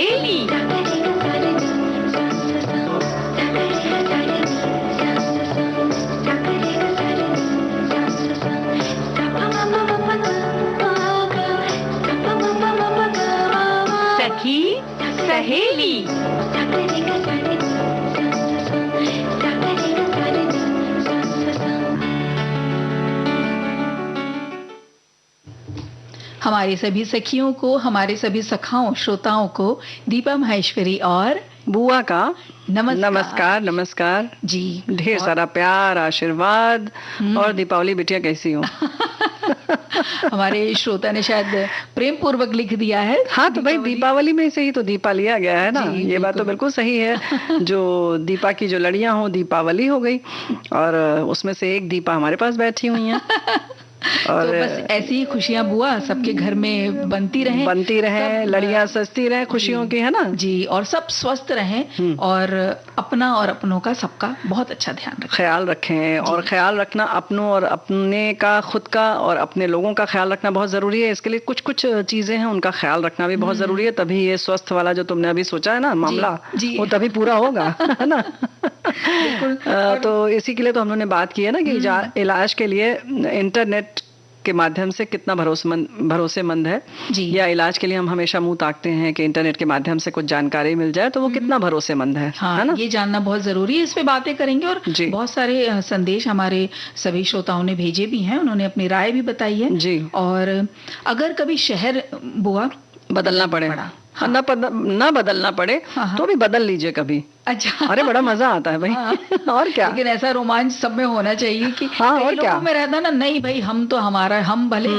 सहेली। सखी सहेली। हमारे सभी सखियों को, हमारे सभी सखाओं श्रोताओं को दीपा माहेश्वरी और बुआ का नमस्कार। नमस्कार नमस्कार जी। ढेर सारा प्यार, आशीर्वाद। और दीपावली बिटिया कैसी हो? हमारे श्रोता ने शायद प्रेम पूर्वक लिख दिया है। हाँ, तो भाई दीपावली में से ही तो दीपा लिया गया है ना। ये बात तो बिल्कुल सही है। जो दीपा की जो लड़ियां हो, दीपावली हो गई, और उसमें से एक दीपा हमारे पास बैठी हुई हैं। और तो बस ऐसी ही खुशियां बुआ सबके घर में बनती रहे, लड़ियां सजती रहे खुशियों की, है ना जी। और सब स्वस्थ रहें और अपना और अपनों का सबका बहुत अच्छा ख्याल रखें। और ख्याल रखना अपनों और अपने का, खुद का और अपने लोगों का ख्याल रखना बहुत जरूरी है। इसके लिए कुछ कुछ चीजें हैं, उनका ख्याल रखना भी बहुत जरूरी है। तभी ये स्वस्थ वाला जो तुमने अभी सोचा है ना मामला, वो तभी पूरा होगा, है ना। तो इसी के लिए तो हम लोगों ने बात की है ना कि इलाज के लिए इंटरनेट के माध्यम से कितना भरोसेमंद है, या इलाज के लिए हम हमेशा मुंह ताकते हैं कि इंटरनेट के माध्यम से कुछ जानकारी मिल जाए तो वो कितना भरोसेमंद है। हाँ, है ना? ये जानना बहुत जरूरी है। इस पे बातें करेंगे और बहुत सारे संदेश हमारे सभी श्रोताओं ने भेजे भी हैं, उन्होंने अपनी राय भी बताई है जी। और अगर कभी शहर बुआ बदलना पड़े, ना बदलना पड़े तो भी बदल लीजिए कभी। अच्छा, अरे बड़ा मजा आता है भाई। और क्या, लेकिन ऐसा रोमांच सब में होना चाहिए कि और क्या में रहता ना, नहीं भाई हम तो हम भले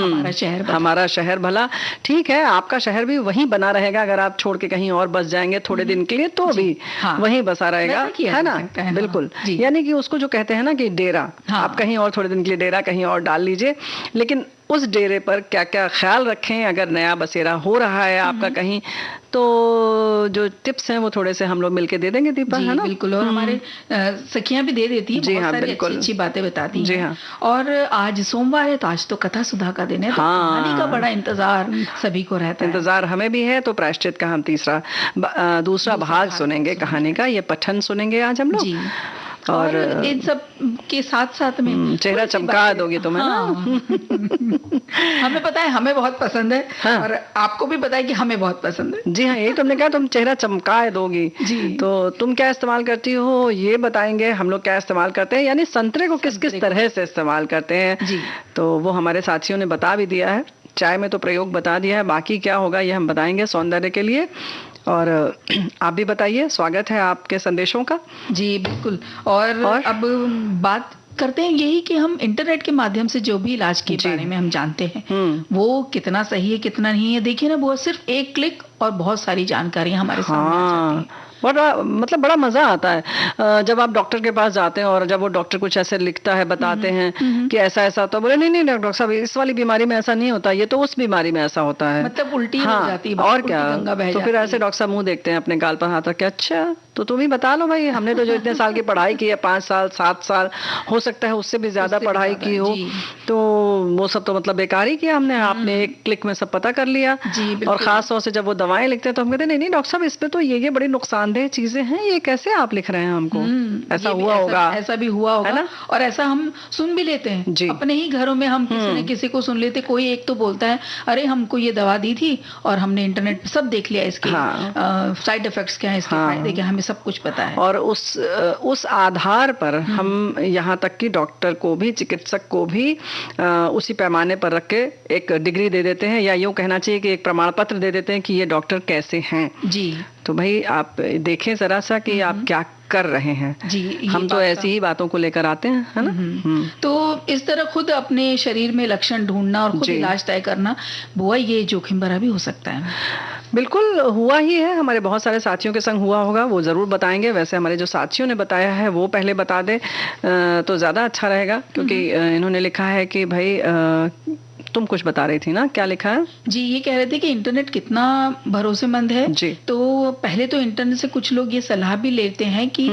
हमारा शहर भला। ठीक है, आपका शहर भी वहीं बना रहेगा। अगर आप छोड़ के कहीं और बस जाएंगे थोड़े दिन के लिए तो भी वहीं बसा रहेगा, है ना। बिल्कुल, यानी कि उसको जो कहते हैं ना कि डेरा, आप कहीं और थोड़े दिन के लिए डेरा कहीं और डाल लीजिए, लेकिन उस डेरे पर क्या क्या ख्याल रखें। अगर नया बसेरा हो रहा है आपका कहीं, तो जो टिप्स हैं वो थोड़े से हम लोग मिलके दे देंगे दीपा, है ना। बिल्कुल, और हमारे सखियां भी दे देती हैं, बहुत सारी अच्छी बातें बताती हैं। और आज सोमवार है तो आज तो कथा सुधा का दिन है, तो कहानी का बड़ा इंतजार सभी को रहता है। इंतजार हमें भी है। तो प्रायश्चित का हम दूसरा भाग सुनेंगे कहानी का, ये पठन सुनेंगे आज हम लोग। और इन सब के साथ साथ में चेहरा चमका दोगे तुम, है ना। हमें पता है, हमें बहुत पसंद है। और आपको भी पता है कि हमें बहुत पसंद है। जी हाँ, यही तुमने कहा, तुम चेहरा चमका दोगी जी। तो तुम क्या इस्तेमाल करती हो ये बताएंगे, हम लोग क्या इस्तेमाल करते हैं, यानी संतरे को किस किस तरह से इस्तेमाल करते हैं जी। तो वो हमारे साथियों ने बता भी दिया है। चाय में तो प्रयोग बता दिया है, बाकी क्या होगा ये हम बताएंगे सौंदर्य के लिए। और आप भी बताइए, स्वागत है आपके संदेशों का। जी बिल्कुल। और अब बात करते हैं यही कि हम इंटरनेट के माध्यम से जो भी इलाज के बारे में हम जानते हैं वो कितना सही है कितना नहीं है। देखिए ना, वो सिर्फ एक क्लिक और बहुत सारी जानकारियां हमारे सामने आ जाती हैं। बड़ा मजा आता है जब आप डॉक्टर के पास जाते हैं और जब वो डॉक्टर कुछ ऐसे लिखता है, बताते हैं कि ऐसा ऐसा, तो बोले नहीं डॉक्टर साहब इस वाली बीमारी में ऐसा नहीं होता, ये तो उस बीमारी में ऐसा होता है। मतलब उल्टी हो जाती है, और क्या। तो फिर ऐसे डॉक्टर साहब मुंह देखते हैं अपने गाल पर हाथ रख के, अच्छा तो तुम ही बता लो भाई, हमने तो जो इतने साल की पढ़ाई की है, 5 साल 7 साल हो सकता है उससे भी ज्यादा पढ़ाई की हो, तो वो सब तो मतलब बेकार ही किया हमने। आपने एक क्लिक में सब पता कर लिया। और खास तौर से जब वो दवाएं लिखते हैं तो हम कहते हैं नहीं डॉक्टर साहब इस पे तो ये बड़ी नुकसानदेह चीजें हैं, ये कैसे आप लिख रहे हैं हमको। ऐसा हुआ होगा, ऐसा भी हुआ होगा, है ना। और ऐसा हम सुन भी लेते हैं अपने ही घरों में। हम किसी न किसी को सुन लेते, कोई एक तो बोलता है अरे हमको ये दवा दी थी और हमने इंटरनेट पे सब देख लिया, इसके साइड इफेक्ट्स क्या है, इसके फायदे क्या, हमें सब कुछ पता है। और उस आधार पर हम यहाँ तक कि डॉक्टर को भी, चिकित्सक को भी उसी पैमाने पर रख के एक डिग्री दे देते हैं, या यूँ कहना चाहिए कि एक प्रमाण पत्र दे देते हैं कि ये डॉक्टर कैसे हैं जी। तो भाई आप देखें जरा सा कि आप क्या कर रहे हैं जी। हम तो ऐसी ही बातों को लेकर आते हैं, है ना। तो इस तरह खुद अपने शरीर में लक्षण ढूंढना और खुद इलाज तय करना बुआ, ये जोखिम भरा भी हो सकता है। बिल्कुल हुआ ही है, हमारे बहुत सारे साथियों के संग हुआ होगा, वो जरूर बताएंगे। वैसे हमारे जो साथियों ने बताया है वो पहले बता दे तो ज्यादा अच्छा रहेगा, क्योंकि इन्होंने लिखा है कि भाई तुम कुछ बता रही थी ना, क्या लिखा है जी। ये कह रहे थे कि इंटरनेट कितना भरोसेमंद है जी। तो पहले तो इंटरनेट से कुछ लोग ये सलाह भी लेते हैं कि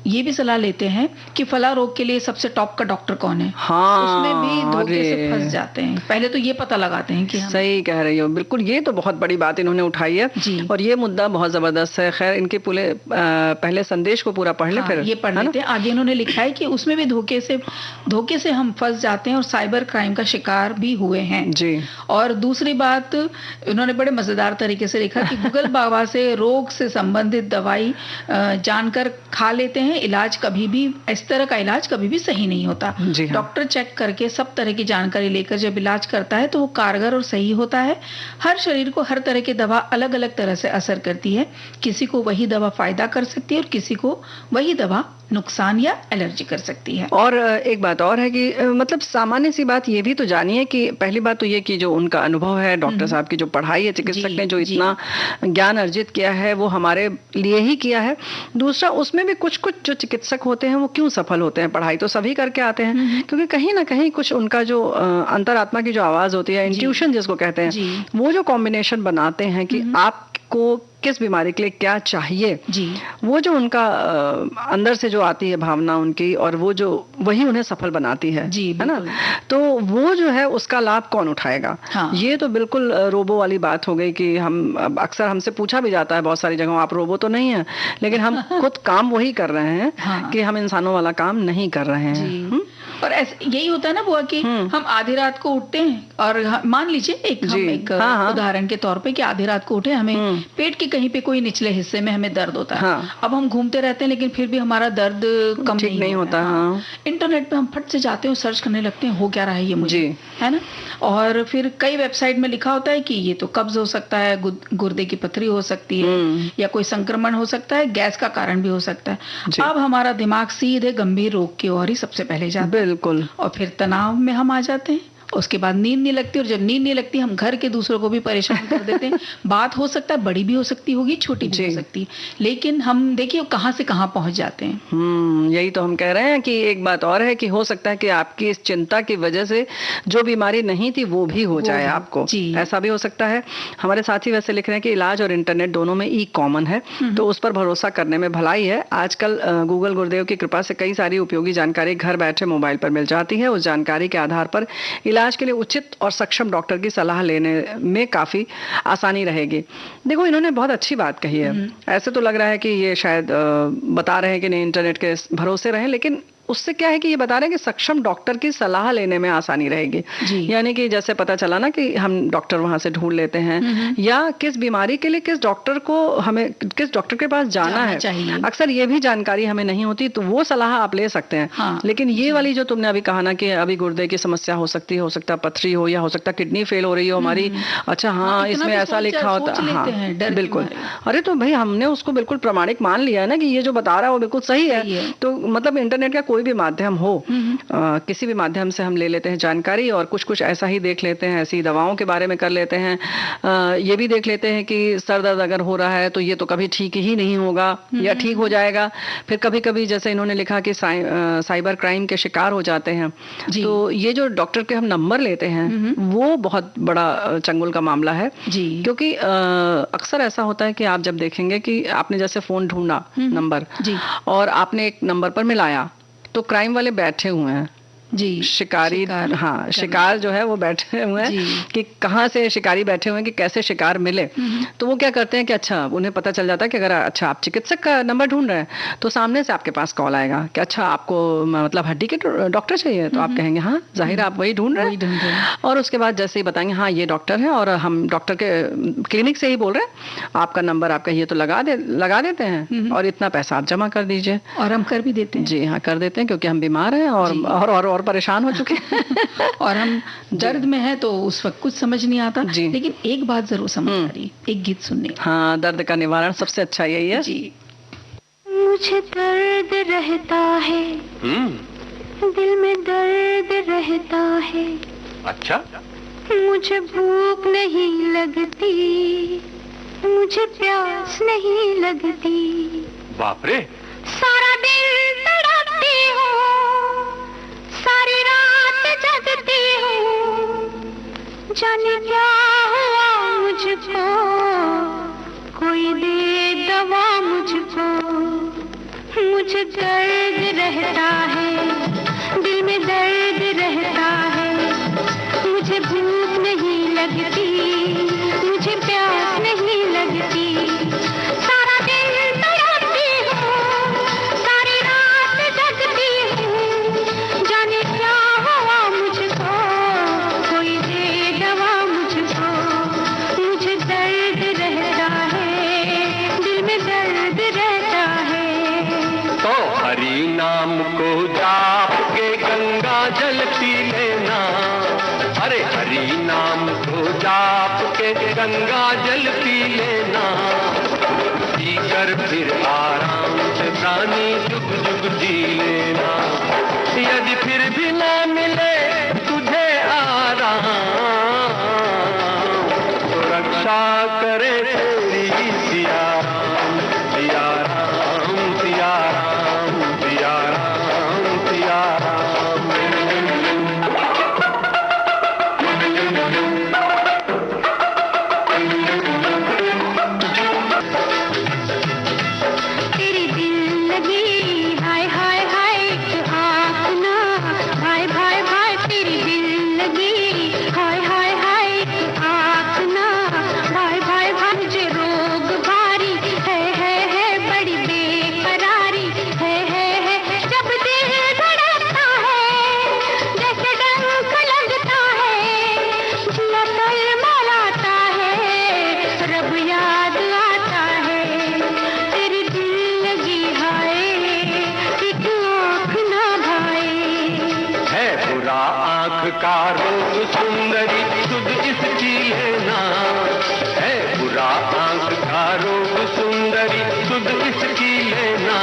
ये भी सलाह लेते हैं कि फला रोग के लिए सबसे टॉप का डॉक्टर कौन है। हाँ, उसमें भी धोखे से फंस जाते हैं। पहले तो ये पता लगाते हैं कि सही कह रही हो, बिल्कुल। ये तो बहुत बड़ी बात इन्होंने उठाई है और ये मुद्दा बहुत जबरदस्त है। खैर, इनके पूरे पहले संदेश को पूरा पढ़ ले। फिर ये पढ़ लेते हैं। आगे इन्होंने लिखा है कि उसमें भी धोखे से हम फंस जाते हैं और साइबर क्राइम का शिकार भी हुए हैं जी। और दूसरी बात इन्होंने बड़े मजेदार तरीके से लिखा कि गूगल बाबा से रोग से संबंधित दवाई जानकर खा लेते हैं। इलाज कभी भी, इस तरह का इलाज कभी भी सही नहीं होता। हाँ। डॉक्टर चेक करके सब तरह की जानकारी लेकर जब इलाज करता है तो वो कारगर और सही होता है। हर शरीर को हर तरह की दवा अलग अलग तरह से असर करती है। किसी को वही दवा फायदा कर सकती है और किसी को वही दवा नुकसान या एलर्जी कर सकती है। और एक बात और है कि मतलब सामान्य सी बात ये भी तो जानिए कि पहली बात तो ये कि जो उनका अनुभव है, डॉक्टर साहब की जो पढ़ाई है, चिकित्सक ने जो इतना ज्ञान अर्जित किया है वो हमारे लिए ही किया है। दूसरा, उसमें भी कुछ कुछ जो चिकित्सक होते हैं वो क्यों सफल होते हैं। पढ़ाई तो सभी करके आते हैं, क्योंकि कहीं ना कहीं कुछ उनका जो अंतरात्मा की जो आवाज होती है, इंट्यूशन जिसको कहते हैं, वो जो कॉम्बिनेशन बनाते हैं कि आपको किस बीमारी के लिए क्या चाहिए, वो जो उनका अंदर से जो आती है भावना उनकी, और वो जो वही उन्हें सफल बनाती है ना। तो वो जो है उसका लाभ कौन उठाएगा। हाँ। ये तो बिल्कुल रोबो वाली बात हो गई कि हम अक्सर हमसे पूछा भी जाता है बहुत सारी जगहों, आप रोबो तो नहीं है, लेकिन हम खुद काम वही कर रहे हैं। हाँ। कि हम इंसानों वाला काम नहीं कर रहे हैं। और यही होता है ना बुआ कि हम आधी रात को उठते हैं और मान लीजिए एक उदाहरण के तौर पे कि आधी रात को उठे, हमें पेट के कहीं पे कोई निचले हिस्से में हमें दर्द होता है। हाँ। अब हम घूमते रहते हैं लेकिन फिर भी हमारा दर्द कम नहीं होता। हाँ। इंटरनेट पे हम फट से जाते हैं और सर्च करने लगते हैं हो क्या रहा है ये मुझे, है ना। और फिर कई वेबसाइट में लिखा होता है कि ये तो कब्ज हो सकता है, गुर्दे की पथरी हो सकती है, या कोई संक्रमण हो सकता है, गैस का कारण भी हो सकता है। अब हमारा दिमाग सीधे गंभीर रोग की ओर ही सबसे पहले जाता है। बिल्कुल। और फिर तनाव में हम आ जाते हैं। उसके बाद नींद नहीं लगती, और जब नींद नहीं लगती हम घर के दूसरों को भी परेशान कर देते हैं। बात हो सकता है बड़ी भी हो सकती होगी, छोटी भी हो सकती है, लेकिन हम देखिए कहां से कहां पहुंच जाते हैं। यही तो हम कह रहे हैं कि एक बात और है कि हो सकता है कि आपकी इस चिंता की वजह से जो बीमारी नहीं थी वो भी हो जाए आपको। ऐसा भी हो सकता है। हमारे साथी वैसे लिख रहे हैं कि इलाज और इंटरनेट दोनों में ई कॉमन है, तो उस पर भरोसा करने में भलाई है। आजकल गूगल गुरुदेव की कृपा से कई सारी उपयोगी जानकारी घर बैठे मोबाइल पर मिल जाती है। उस जानकारी के आधार पर इलाज के लिए उचित और सक्षम डॉक्टर की सलाह लेने में काफी आसानी रहेगी। देखो, इन्होंने बहुत अच्छी बात कही है। ऐसे तो लग रहा है कि ये शायद बता रहे हैं कि नहीं इंटरनेट के भरोसे रहें, लेकिन उससे क्या है कि ये बता रहे हैं कि सक्षम डॉक्टर की सलाह लेने में आसानी रहेगी। यानी कि जैसे पता चला ना कि हम डॉक्टर वहां से ढूंढ लेते हैं, या किस बीमारी के लिए किस डॉक्टर को हमें किस डॉक्टर के पास जाना है, अक्सर ये भी जानकारी हमें नहीं होती, तो वो सलाह आप ले सकते हैं। हाँ। लेकिन ये वाली जो तुमने अभी कहा ना कि अभी गुर्दे की समस्या हो सकती है, हो सकता है पथरी हो, या हो सकता है किडनी फेल हो रही हो हमारी। अच्छा, हाँ, इसमें ऐसा लिखा होता है। हाँ, बिल्कुल। अरे तो भाई हमने उसको बिल्कुल प्रमाणिक मान लिया है ना कि ये जो बता रहा है वो बिल्कुल सही है। तो मतलब इंटरनेट का कोई भी माध्यम हो, किसी भी माध्यम से हम ले लेते हैं जानकारी, और कुछ कुछ ऐसा ही देख लेते हैं, ऐसी दवाओं के बारे में कर लेते हैं। ये भी देख लेते हैं कि सर दर्द अगर हो रहा है तो ये तो कभी ठीक ही नहीं होगा, या ठीक हो जाएगा। फिर कभी कभी जैसे इन्होंने लिखा कि साइबर क्राइम के शिकार हो जाते हैं, तो ये जो डॉक्टर के हम नंबर लेते हैं वो बहुत बड़ा चंगुल का मामला है। क्योंकि अक्सर ऐसा होता है कि आप जब देखेंगे कि आपने जैसे फोन ढूंढा नंबर, और आपने एक नंबर पर मिलाया, तो क्राइम वाले बैठे हुए हैं। शिकारी, हाँ, शिकार जो है वो बैठे हुए हैं कि कहाँ से शिकारी बैठे हुए हैं कि कैसे शिकार मिले। तो वो क्या करते हैं कि अच्छा, उन्हें पता चल जाता है कि अगर अच्छा आप चिकित्सक का नंबर ढूंढ रहे हैं तो सामने से आपके पास कॉल आएगा कि अच्छा आपको मतलब हड्डी के डॉक्टर चाहिए, तो आप कहेंगे हाँ जाहिर आप वही ढूंढ रहे हैं। और उसके बाद जैसे ही बताएंगे हाँ ये डॉक्टर है और हम डॉक्टर के क्लिनिक से ही बोल रहे हैं, आपका नंबर आपका ये तो लगा देते हैं और इतना पैसा आप जमा कर दीजिए, और हम कर भी देते हैं। जी हाँ, कर देते हैं, क्योंकि हम बीमार हैं और परेशान हो चुके हैं और हम दर्द में हैं, तो उस वक्त कुछ समझ नहीं आता। लेकिन एक बात जरूर समझ आ रही, एक गीत सुनने। हाँ, दर्द का निवारण सबसे अच्छा यही है। जी। मुझे दर्द रहता है, दिल में दर्द रहता है। अच्छा। मुझे भूख नहीं लगती, मुझे प्यास नहीं लगती। बाप रे। सारा दिन तड़पती हूँ, सारी रात जगती हूँ, जाने क्या हुआ मुझको, कोई दे दवा मुझको। मुझे मुझे दर्द रहता है, दिल में दर्द रहता है, मुझे भूख नहीं लगती, मुझे प्यास नहीं लगती, सारा दिन तड़पती हूँ, सारी रात जगती हूँ, जाने क्या हुआ मुझको, कोई दे दवा मुझको, मुझे दर्द रहता है, दिल में दर्द रहता है। तो हरि नाम को जाप के गंगा जल पी लेना, अरे हरि नाम को जाप के गंगा जल पी लेना, पीकर फिर आराम से प्राणी जुग जुग जी लेना, यदि फिर भी ना मिले तुझे आराम, तो रक्षा करे तेरी सिया राम, सिया राम, सिया राम, सिया राम, सिया राम। तेरी दिल लगी हाय हाय हाय आँख ना, भाई भाई भाई तेरी दिल लगी हाय हाय हाय आँख ना, भाई भाई भाई मुझे रोग भारी है बड़ी बेकरारी है, जब दिल धड़कता है जैसे डंक लगता है, जिया तलमलाता है, रब याद आता है, तेरी दिल लगी हाय एक आँख ना भाई। है बुरा आँख का रोग सुंदरी सुध इसकी लेना, है बुरा आँख का रोग सुंदरी सुध इसकी लेना,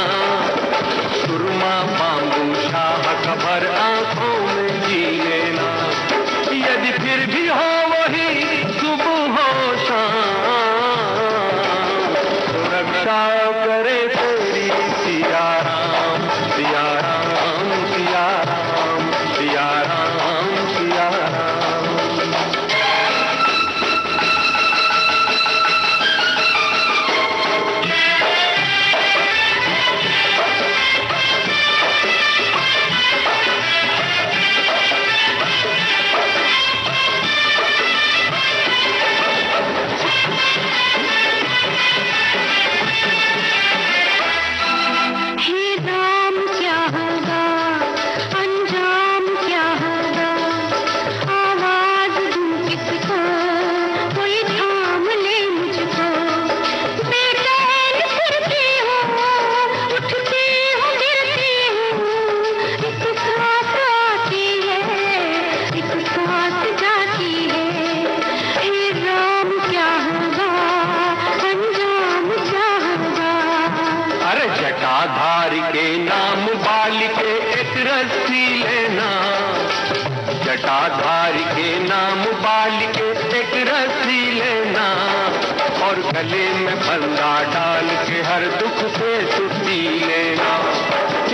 सुरमा बांबू शाह कबर आँखों में जी लेना, यदि फिर भी हो वही सुबह हो शाम, तो रक्षा करे तेरी सिया राम, सिया राम, सिया राम, सिया राम, सिया राम। हे राम क्या होगा, अंजाम क्या होगा, आवाज दूं किसको, कोई थाम ले मुझको, बेचैन फिरती हूँ, उठती हूँ गिरती हूँ, एक सांस आती है, एक सांस जाती है, हे राम क्या होगा, अंजाम क्या होगा। अरे जटाधारी के नाम बाल के एक रस्सी लेना, जटाधारी के नाम बाल के एक रस्सी लेना, और गले में फंदा डाल के हर दुख से छुट्टी लेना,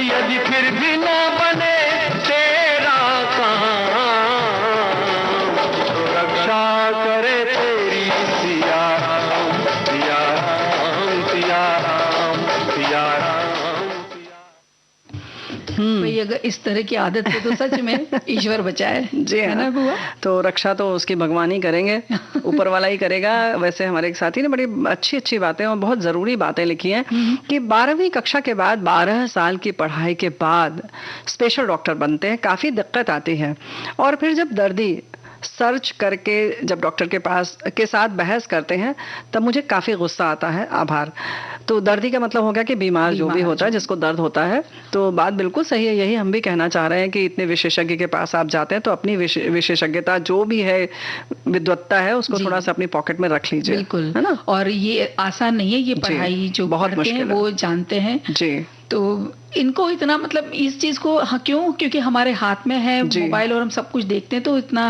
यदि फिर भी ना बने तेरा काम, तो रक्षा करे तेरी सिया राम, सिया राम, सिया राम, सिया राम, सिया। भाई अगर इस तरह की आदत है तो सच में ईश्वर बचाए, जी है ना बुआ? तो रक्षा तो उसकी भगवान ही करेंगे, ऊपर वाला ही करेगा। वैसे हमारे एक साथी ने बड़ी अच्छी अच्छी बातें और बहुत ज़रूरी बातें लिखी हैं कि 12वीं कक्षा के बाद 12 साल की पढ़ाई के बाद स्पेशल डॉक्टर बनते हैं, काफ़ी दिक्कत आती है, और फिर जब दर्दी सर्च करके जब डॉक्टर के पास के साथ बहस करते हैं तब मुझे काफ़ी गुस्सा आता है। आभार। तो दर्दी का मतलब हो गया कि बीमार जो भी होता है, जिसको दर्द होता है। तो बात बिल्कुल सही है, यही हम भी कहना चाह रहे हैं कि इतने विशेषज्ञ के पास आप जाते हैं तो अपनी विशेषज्ञता जो भी है, विद्वत्ता है, उसको थोड़ा सा अपनी पॉकेट में रख लीजिए, बिल्कुल, है ना। और ये आसान नहीं है, ये पढ़ाई जो बहुत मुश्किल है, वो जानते हैं जी। तो इनको इतना मतलब इस चीज को क्यों, क्योंकि हमारे हाथ में है मोबाइल और हम सब कुछ देखते हैं, तो इतना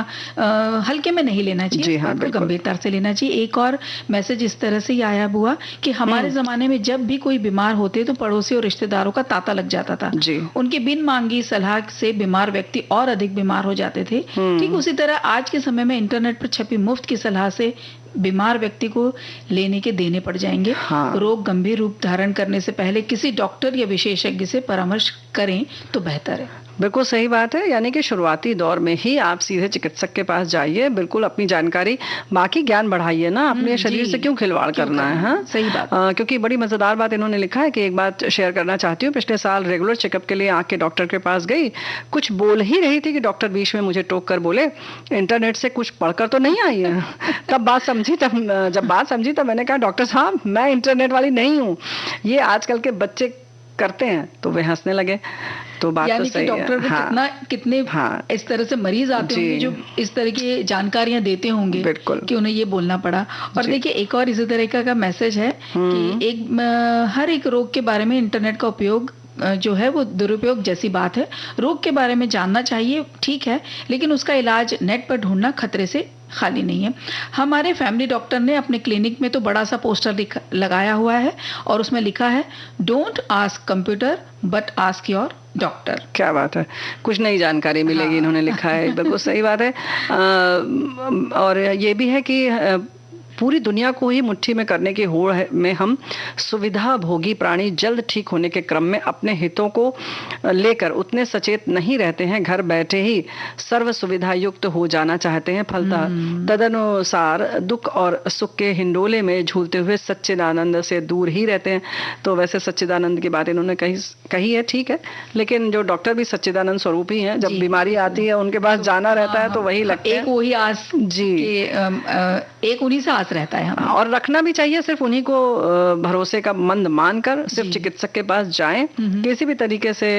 हल्के में नहीं लेना चाहिए, हाँ, बिल्कुल गंभीरता से लेना चाहिए। एक और मैसेज इस तरह से ही आया बुआ कि हमारे जमाने में जब भी कोई बीमार होते तो पड़ोसी और रिश्तेदारों का तांता लग जाता था जी। उनकी बिन मांगी सलाह से बीमार व्यक्ति और अधिक बीमार हो जाते थे। ठीक उसी तरह आज के समय में इंटरनेट पर छपी मुफ्त की सलाह से बीमार व्यक्ति को लेने के देने पड़ जाएंगे। रोग गंभीर रूप धारण करने से पहले किसी डॉक्टर या विशेषज्ञ से परामर्श करें तो बेहतर है। बिल्कुल सही बात है, यानी कि शुरुआती दौर में ही आप सीधे चिकित्सक के पास जाइए, बिल्कुल अपनी जानकारी, बाकी ज्ञान बढ़ाइए ना, अपने शरीर से क्यों खिलवाड़ करना है। हाँ सही बात। क्योंकि बड़ी मजेदार बात इन्होंने लिखा है कि एक बात शेयर करना चाहती हूँ। पिछले साल रेगुलर चेकअप के लिए आंख के डॉक्टर के पास गई, कुछ बोल ही रही थी कि डॉक्टर बीच में मुझे टोक कर बोले, इंटरनेट से कुछ पढ़कर तो नहीं आई है। जब बात समझी तब मैंने कहा, डॉक्टर साहब मैं इंटरनेट वाली नहीं हूँ, ये आजकल के बच्चे करते हैं। तो वे हंसने लगे। तो बात तो सही है। डॉक्टर को कितने इस तरह से मरीज आते होंगे जो इस तरह की जानकारियां देते होंगे, बिल्कुल, कि उन्हें ये बोलना पड़ा। और देखिए एक और इसी तरह का मैसेज है कि हर एक रोग के बारे में इंटरनेट का उपयोग जो है वो दुरुपयोग जैसी बात है। रोग के बारे में जानना चाहिए, ठीक है, लेकिन उसका इलाज नेट पर ढूंढना खतरे से खाली नहीं है। हमारे फैमिली डॉक्टर ने अपने क्लिनिक में तो बड़ा सा पोस्टर लगाया हुआ है और उसमें लिखा है, don't ask computer but ask your doctor. क्या बात है, कुछ नई जानकारी मिलेगी। इन्होंने लिखा है, बिल्कुल सही बात है। और ये भी है कि पूरी दुनिया को ही मुट्ठी में करने की होड़ में हम सुविधा भोगी प्राणी जल्द ठीक होने के क्रम में अपने हितों को लेकर उतने सचेत नहीं रहते हैं। घर बैठे ही सर्व सुविधा युक्त हो जाना चाहते हैं। फलतः तदनुसार दुख और सुख के हिंडोले में झूलते हुए सच्चिदानंद से दूर ही रहते हैं। तो वैसे सच्चिदानंद की बात इन्होंने कही है, ठीक है, लेकिन जो डॉक्टर भी सच्चिदानंद स्वरूप ही हैं। जब बीमारी आती है उनके पास जाना रहता है तो वही लगता है, एक वही आस जी, एक उन्हीं से रहता है हमें। और रखना भी चाहिए, सिर्फ उन्हीं को भरोसे का मंद मानकर सिर्फ चिकित्सक के पास जाएं। किसी भी तरीके से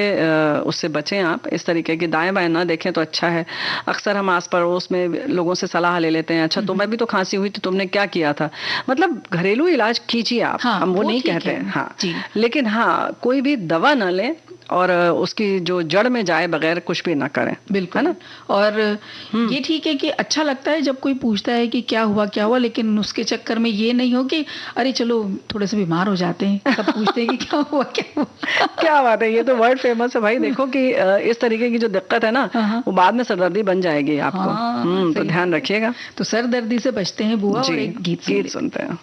उससे बचें। आप इस तरीके की दाएं बाएं ना देखें तो अच्छा है। अक्सर हम आस पड़ोस में लोगों से सलाह ले लेते हैं, अच्छा तुम्हें भी तो खांसी हुई तो तुमने क्या किया था। मतलब घरेलू इलाज कीजिए आप, हम वो नहीं कहते हैं, हाँ, लेकिन हाँ कोई भी दवा ना लें और उसकी जो जड़ में जाए बगैर कुछ भी ना करें। बिल्कुल है ना। और ये ठीक है कि अच्छा लगता है जब कोई पूछता है कि क्या हुआ, लेकिन उसके चक्कर में ये नहीं हो कि अरे चलो थोड़े से बीमार हो जाते हैं, सब पूछते हैं कि क्या हुआ। क्या बात है, ये तो वर्ड फेमस है भाई। देखो कि इस तरीके की जो दिक्कत है ना, वो बाद में सरदर्दी बन जाएगी आपको। तो ध्यान रखिएगा। तो सरदर्दी से बचते हैं बुआ, और एक गीत सुनते हैं।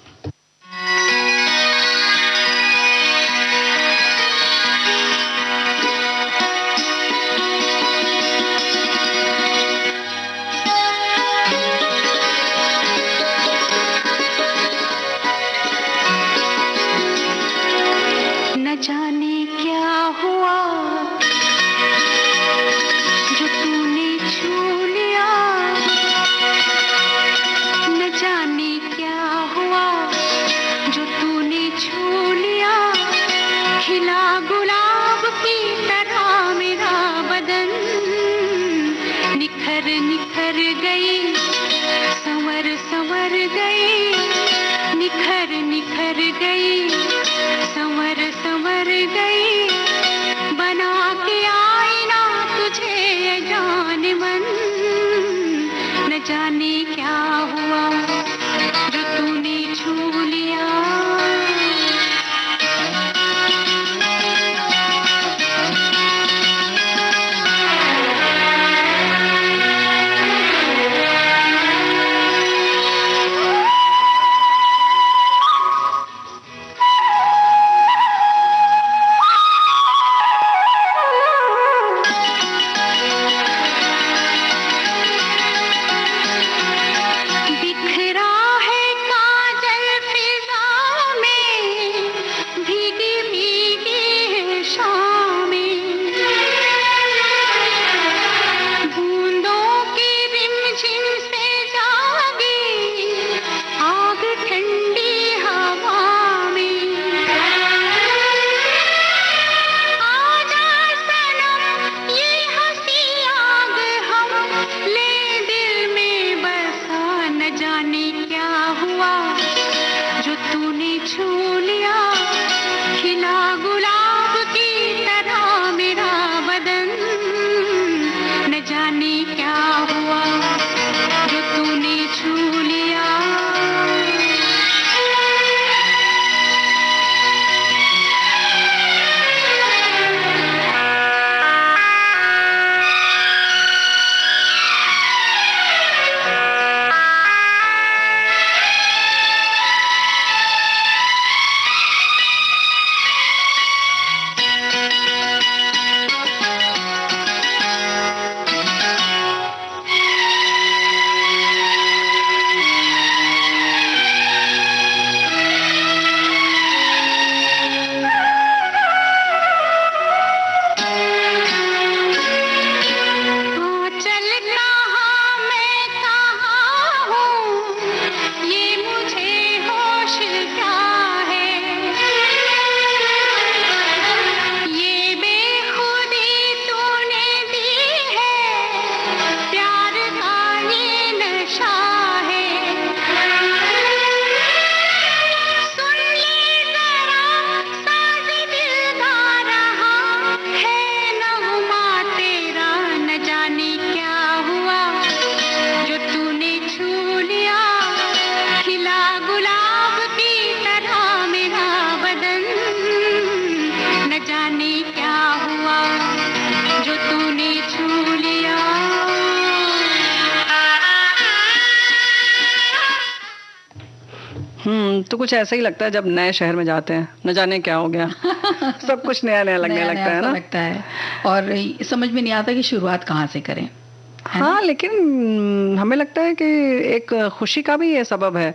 जाने क्या हुआ जो तूने छू लिया, न जाने क्या हुआ जो तूने छू लिया। खिला गुलाब की तरह मेरा बदन निखर निखर गई, संवर संवर गई, निखर निखर गई, संवर संवर गई। बना के आईना तुझे जाने मन, न जाने क्या हुआ जो तूने छू लिया। तो कुछ ऐसा ही लगता है जब नए शहर में जाते हैं, न जाने क्या हो गया। सब कुछ नया नया लगने लगता है ना, लगता है, और समझ में नहीं आता कि शुरुआत कहाँ से करें। हाँ, लेकिन हमें लगता है कि एक खुशी का भी ये सबब है,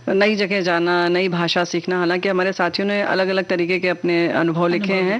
नई जगह जाना, नई भाषा सीखना। हालांकि हमारे साथियों ने अलग अलग तरीके के अपने अनुभव लिखे हैं।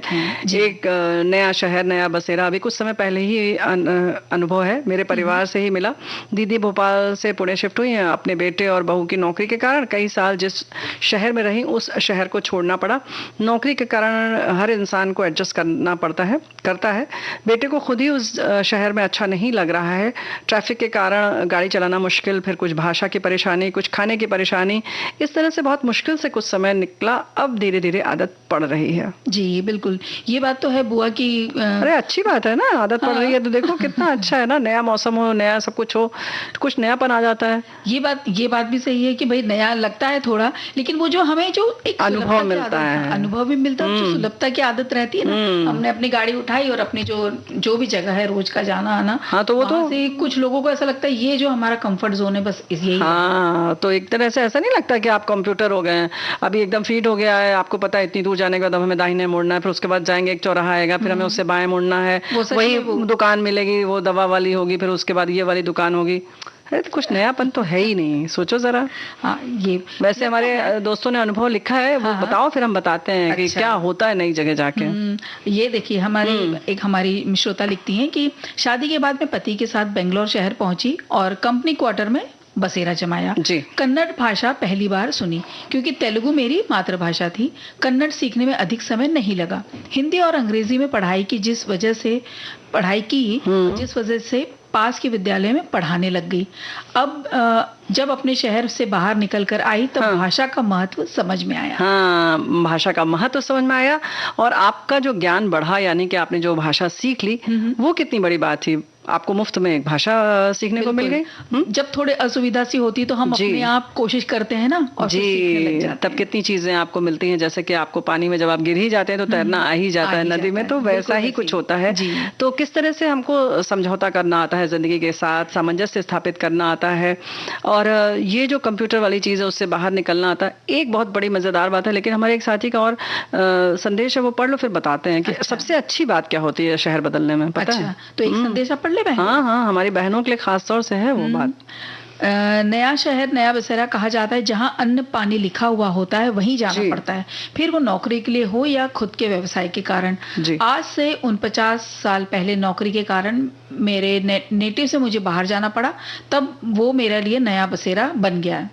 एक नया शहर, नया बसेरा, अभी कुछ समय पहले ही अनुभव है, मेरे परिवार से ही मिला। दीदी भोपाल से पुणे शिफ्ट हुई हैं, अपने बेटे और बहू की नौकरी के कारण कई साल जिस शहर में रही उस शहर को छोड़ना पड़ा। नौकरी के कारण हर इंसान को एडजस्ट करना करता है। बेटे को खुद ही उस शहर में अच्छा नहीं लग रहा है, ट्रैफिक के कारण गाड़ी चलाना मुश्किल, फिर कुछ भाषा की परेशानी, कुछ खाने की परेशानी, इस तरह से बहुत मुश्किल से कुछ समय निकला। अब धीरे धीरे आदत पड़ रही है। जी बिल्कुल, ये बात तो है बुआ की। अरे अच्छी बात है ना, आदत पड़ रही है तो देखो कितना अच्छा है ना, नया मौसम हो, नया सब कुछ हो, तो कुछ नयापन आ जाता है। ये बात भी सही है कि भाई नया लगता है थोड़ा, लेकिन वो जो हमें जो एक अनुभव मिलता है, अनुभव भी मिलता है, जो सुलभता की आदत रहती है ना, हमने अपनी गाड़ी उठाई और अपनी जो भी जगह है रोज का जाना आना, हाँ तो वो तो से कुछ लोगों को ऐसा लगता है ये जो हमारा कंफर्ट जोन है बस यही। हाँ, तो एक तरह से ऐसा नहीं लगता कि आप कंप्यूटर हो गए हैं, अभी एकदम फिट हो गया है, आपको पता है इतनी दूर जाने के बाद अब हमें दाहिने मुड़ना है, फिर उसके बाद जाएंगे एक चौराहा आएगा, फिर हमें उससे बाएं मुड़ना है, वही दुकान मिलेगी, वो दवा वाली होगी, फिर उसके बाद ये वाली दुकान होगी। अरे तो कुछ नयापन तो है ही नहीं, सोचो जरा। हाँ, ये वैसे हमारे दोस्तों ने अनुभव लिखा है, वो बताओ फिर हम बताते हैं कि क्या होता है नई जगह जाके। ये देखिए, हमारी श्रोता लिखती हैं कि शादी के बाद मैं पति के साथ बेंगलोर शहर पहुंची और कंपनी क्वार्टर में बसेरा जमाया। कन्नड़ भाषा पहली बार सुनी, क्योंकि तेलुगु मेरी मातृभाषा थी। कन्नड़ सीखने में अधिक समय नहीं लगा। हिंदी और अंग्रेजी में पढ़ाई की जिस वजह से पास के विद्यालय में पढ़ाने लग गई। अब जब अपने शहर से बाहर निकलकर आई तब भाषा का महत्व समझ में आया। हाँ, भाषा का महत्व समझ में आया, और आपका जो ज्ञान बढ़ा, यानी कि आपने जो भाषा सीख ली, वो कितनी बड़ी बात थी। आपको मुफ्त में एक भाषा सीखने को मिल गई। जब थोड़े असुविधा सी होती तो हम अपने आप कोशिश करते हैं ना, और जी, तब कितनी चीजें आपको मिलती हैं, जैसे कि आपको पानी में जब आप गिर ही जाते हैं तो तैरना आ ही जाता है, नदी में तो वैसा ही कुछ होता है। तो किस तरह से हमको समझौता करना आता है जिंदगी के साथ, सामंजस्य स्थापित करना आता है, और ये जो कंप्यूटर वाली चीज है उससे बाहर निकलना आता है। एक बहुत बड़ी मजेदार बात है, लेकिन हमारे एक साथी का और संदेश है, वो पढ़ लो फिर बताते हैं कि सबसे अच्छी बात क्या होती है शहर बदलने में, पता है? तो एक संदेश आप पढ़ ले। हाँ, हमारी बहनों के लिए खास तौर से है वो बात। नया शहर नया बसेरा कहा जाता है, जहां अन्न पानी लिखा हुआ होता है वहीं जाना पड़ता है, फिर वो नौकरी के लिए हो या खुद के व्यवसाय के कारण। आज से 49 साल पहले नौकरी के कारण मेरे नेटिव से मुझे बाहर जाना पड़ा, तब वो मेरे लिए नया बसेरा बन गया,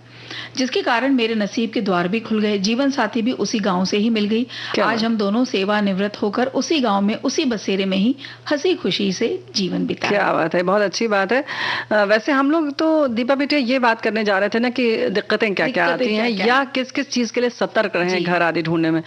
जिसके कारण मेरे नसीब के द्वार भी खुल गए। जीवन साथी भी उसी गांव से ही मिल गई। आज हम दोनों सेवानिवृत्त होकर उसी गांव में उसी बसेरे में ही हंसी खुशी से जीवन बिता। क्या बात है, बहुत अच्छी बात है। वैसे हम लोग तो दीपा बेटे ये बात करने जा रहे थे ना कि दिक्कतें क्या क्या आती हैं, या किस किस चीज के लिए सतर्क रहें घर आदि ढूंढने में।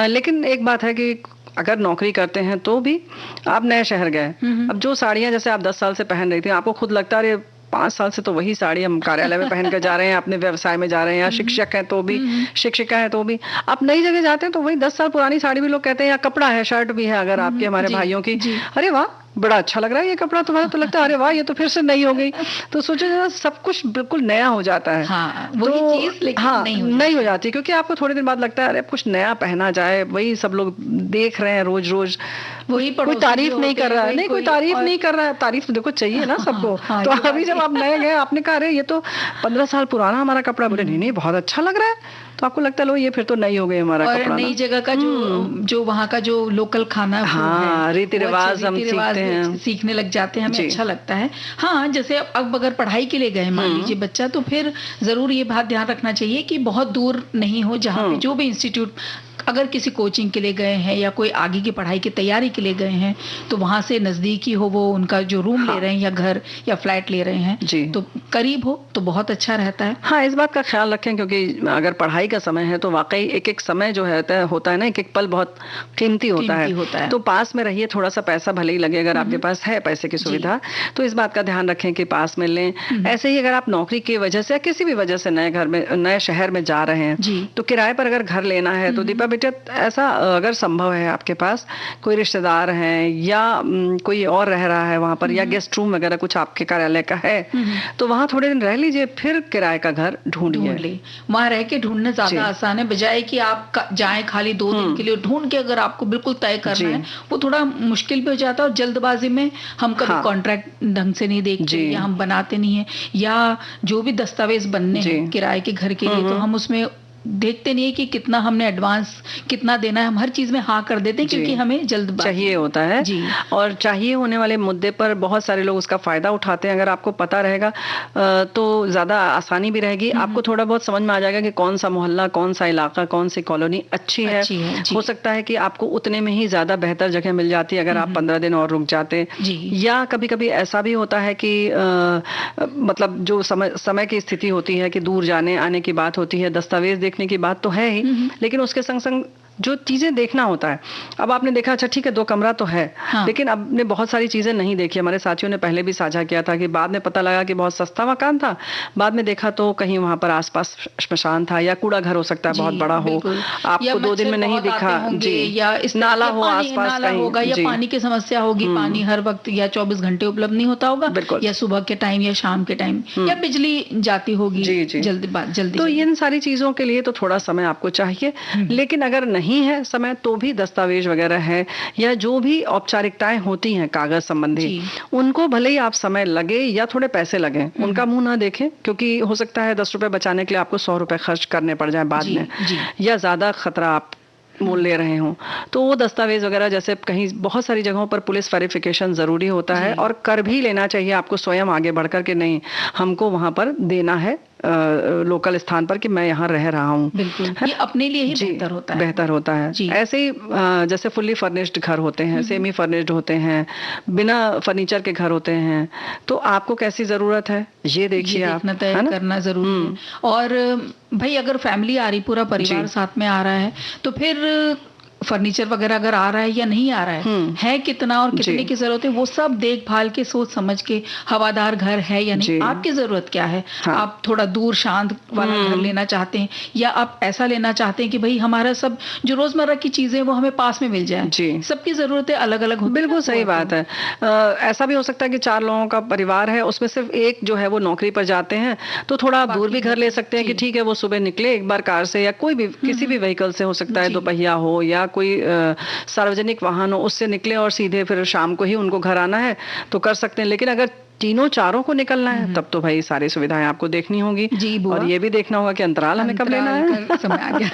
लेकिन एक बात है कि अगर नौकरी करते हैं तो भी आप नए शहर गए, अब जो साड़ियां जैसे आप 10 साल से पहन रही थी, आपको खुद लगता है 5 साल से तो वही साड़ी हम कार्यालय में पहन कर जा रहे हैं, अपने व्यवसाय में जा रहे हैं, या शिक्षक हैं तो भी, शिक्षिका है तो भी। आप नई जगह जाते हैं तो वही 10 साल पुरानी साड़ी भी लोग कहते हैं, या कपड़ा है, शर्ट भी है अगर आपके हमारे भाइयों की, अरे वाह बड़ा अच्छा लग रहा है ये कपड़ा तुम्हारा, तो लगता है अरे वाह ये तो फिर से नई हो गई। तो सोचो जरा, सब कुछ बिल्कुल नया हो जाता है। वही चीज लेकिन नहीं हो जाती, क्योंकि आपको थोड़े दिन बाद लगता है अरे कुछ नया पहना जाए, वही सब लोग देख रहे हैं रोज रोज, कोई तारीफ नहीं कर रहा है, नहीं कोई तारीफ नहीं कर रहा है, तारीफ देखो चाहिए ना सबको। तो अभी जब आप नए गए, आपने कहा अरे ये तो 15 साल पुराना हमारा कपड़ा, बोले नहीं बहुत अच्छा लग रहा है, तो आपको लगता है लो ये फिर तो नई हो गई हमारा कपड़ा। नई जगह का जो वहाँ का जो लोकल खाना, रीति रिवाज हम सीखने लग जाते हैं, हमें अच्छा लगता है। हाँ, जैसे अब अगर पढ़ाई के लिए गए मान लीजिए बच्चा, तो फिर जरूर ये बात ध्यान रखना चाहिए कि बहुत दूर नहीं हो, जहाँ पे जो भी इंस्टीट्यूट, अगर किसी कोचिंग के लिए गए हैं या कोई आगे की पढ़ाई की तैयारी के लिए गए हैं, तो वहां से नजदीकी हो, वो उनका जो रूम ले रहे हैं या घर या फ्लैट ले रहे हैं, तो करीब हो तो बहुत अच्छा रहता है। हाँ, इस बात का ख्याल रखें, क्योंकि अगर पढ़ाई का समय है तो वाकई एक एक समय जो होता है ना, एक एक पल बहुत कीमती होता है। तो पास में रहिए, थोड़ा सा पैसा भले ही लगे, अगर आपके पास है पैसे की सुविधा, तो इस बात का ध्यान रखें कि पास में लें। ऐसे ही अगर आप नौकरी की वजह से या किसी भी वजह से नए शहर में जा रहे हैं, तो किराए पर अगर घर लेना है, तो दीपा बेटा ऐसा अगर संभव है आपके पास, कोई रिश्तेदार हैं या कोई और रह रहा है वहां पर, या गेस्ट रूम वगैरह कुछ आपके कार्यालय का है, तो वहां थोड़े दिन रह लीजिए, फिर किराए का घर ढूंढिए। वहां रह के ढूंढना ज्यादा आसान है, बजाय कि आप जाएं खाली 2 दिन के लिए। ढूंढ के अगर आपको बिल्कुल तय करना है, वो थोड़ा मुश्किल भी हो जाता है, और जल्दबाजी में हम कभी कॉन्ट्रैक्ट ढंग से नहीं देखते, या हम बनाते नहीं है, या जो भी दस्तावेज बनने हैं किराए के घर के लिए, तो हम उसमें देखते नहीं है कि कितना हमने एडवांस कितना देना है। हम हर चीज में हाँ कर देते हैं क्योंकि हमें जल्द चाहिए होता है जी। और चाहिए होने वाले मुद्दे पर बहुत सारे लोग उसका फायदा उठाते हैं। अगर आपको पता रहेगा तो ज्यादा आसानी भी रहेगी, आपको थोड़ा बहुत समझ में आ जाएगा कि कौन सा मोहल्ला, कौन सा इलाका, कौन सी कॉलोनी अच्छी है। हो सकता है कि आपको उतने में ही ज्यादा बेहतर जगह मिल जाती है अगर आप 15 दिन और रुक जाते। या कभी कभी ऐसा भी होता है कि मतलब जो समय की स्थिति होती है कि दूर जाने आने की बात होती है, दस्तावेज देखने की बात तो है ही, लेकिन उसके संग संग जो चीजें देखना होता है। अब आपने देखा अच्छा ठीक है 2 कमरा तो है, लेकिन आपने बहुत सारी चीजें नहीं देखी। हमारे साथियों ने पहले भी साझा किया था कि बाद में पता लगा कि बहुत सस्ता मकान था, बाद में देखा तो कहीं वहां पर आसपास श्मशान था, या कूड़ा घर हो सकता है बहुत बड़ा हो, आपको 2 दिन में नहीं दिखा जी, या नाला हो आसपास कहीं होगा, या पानी की समस्या होगी, पानी हर वक्त या 24 घंटे उपलब्ध नहीं होता होगा, या सुबह के टाइम या शाम के टाइम, या बिजली जाती होगी जल्दी। तो इन सारी चीजों के लिए तो थोड़ा समय आपको चाहिए, लेकिन अगर नहीं है समय तो भी दस्तावेज वगैरह है या जो भी औपचारिकताएं होती हैं कागज संबंधी, उनको भले ही आप समय लगे या थोड़े पैसे लगे, उनका मुंह ना देखें, क्योंकि हो सकता है 10 रुपए बचाने के लिए आपको 100 रुपए खर्च करने पड़ जाए बाद में, या ज्यादा खतरा आप मोल ले रहे हो। तो वो दस्तावेज वगैरह, जैसे कहीं बहुत सारी जगहों पर पुलिस वेरिफिकेशन जरूरी होता है, और कर भी लेना चाहिए आपको स्वयं आगे बढ़कर के नहीं हमको वहां पर देना है लोकल स्थान पर कि मैं यहाँ रह रहा हूँ। बिल्कुल, ये अपने लिए ही बेहतर होता है। ऐसे ही जैसे फुल्ली फर्निश्ड घर होते हैं, सेमी फर्निश्ड होते हैं, बिना फर्नीचर के घर होते हैं, तो आपको कैसी जरूरत है ये देखिए आप, तय करना जरूरी है। और भाई अगर फैमिली आ रही, पूरा परिवार साथ में आ रहा है, तो फिर फर्नीचर वगैरह अगर आ रहा है या नहीं आ रहा है कितना और कितने की जरूरत है, वो सब देखभाल के सोच समझ के, हवादार घर है या नहीं, आपकी जरूरत क्या है, आप थोड़ा दूर शांत वाला घर लेना चाहते हैं, या आप ऐसा लेना चाहते हैं कि भाई हमारा सब जो रोजमर्रा की चीजें वो हमें पास में मिल जाए। सबकी जरूरतें अलग अलग होती है। बिल्कुल सही बात है। ऐसा भी हो सकता है कि 4 लोगों का परिवार है, उसमें सिर्फ एक जो है वो नौकरी पर जाते हैं, तो थोड़ा आप दूर भी घर ले सकते हैं कि ठीक है वो सुबह निकले एक बार कार से, या कोई भी किसी भी व्हीकल से, हो सकता है 2 पहिया हो या कोई सार्वजनिक वाहन हो, उससे निकले और सीधे फिर शाम को ही उनको घर आना है तो कर सकते हैं। लेकिन अगर 3-4 को निकलना है तब तो भाई सारी सुविधाएं आपको देखनी होगी, और ये भी देखना होगा कि अंतराल हमें कब लेना है। समय आ गया।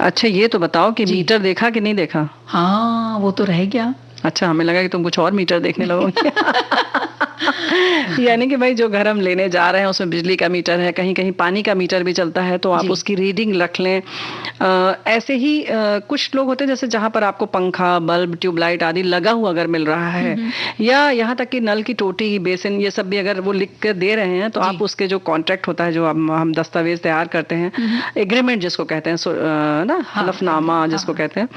अच्छा ये तो बताओ कि मीटर देखा कि नहीं देखा? हाँ वो तो रह गया। अच्छा, हमें लगा कि तुम कुछ और मीटर देखने लगोगे। यानी कि भाई जो घर हम लेने जा रहे हैं उसमें बिजली का मीटर है, कहीं कहीं पानी का मीटर भी चलता है, तो आप उसकी रीडिंग रख लें। ऐसे ही कुछ लोग होते हैं जैसे जहां पर आपको पंखा, बल्ब, ट्यूबलाइट आदि लगा हुआ अगर मिल रहा है, या यहाँ तक कि नल की टोटी, बेसिन, ये सब भी अगर वो लिख कर दे रहे हैं, तो आप उसके जो कॉन्ट्रैक्ट होता है, जो हम दस्तावेज तैयार करते हैं, एग्रीमेंट जिसको कहते हैं ना, हलफनामा जिसको कहते हैं,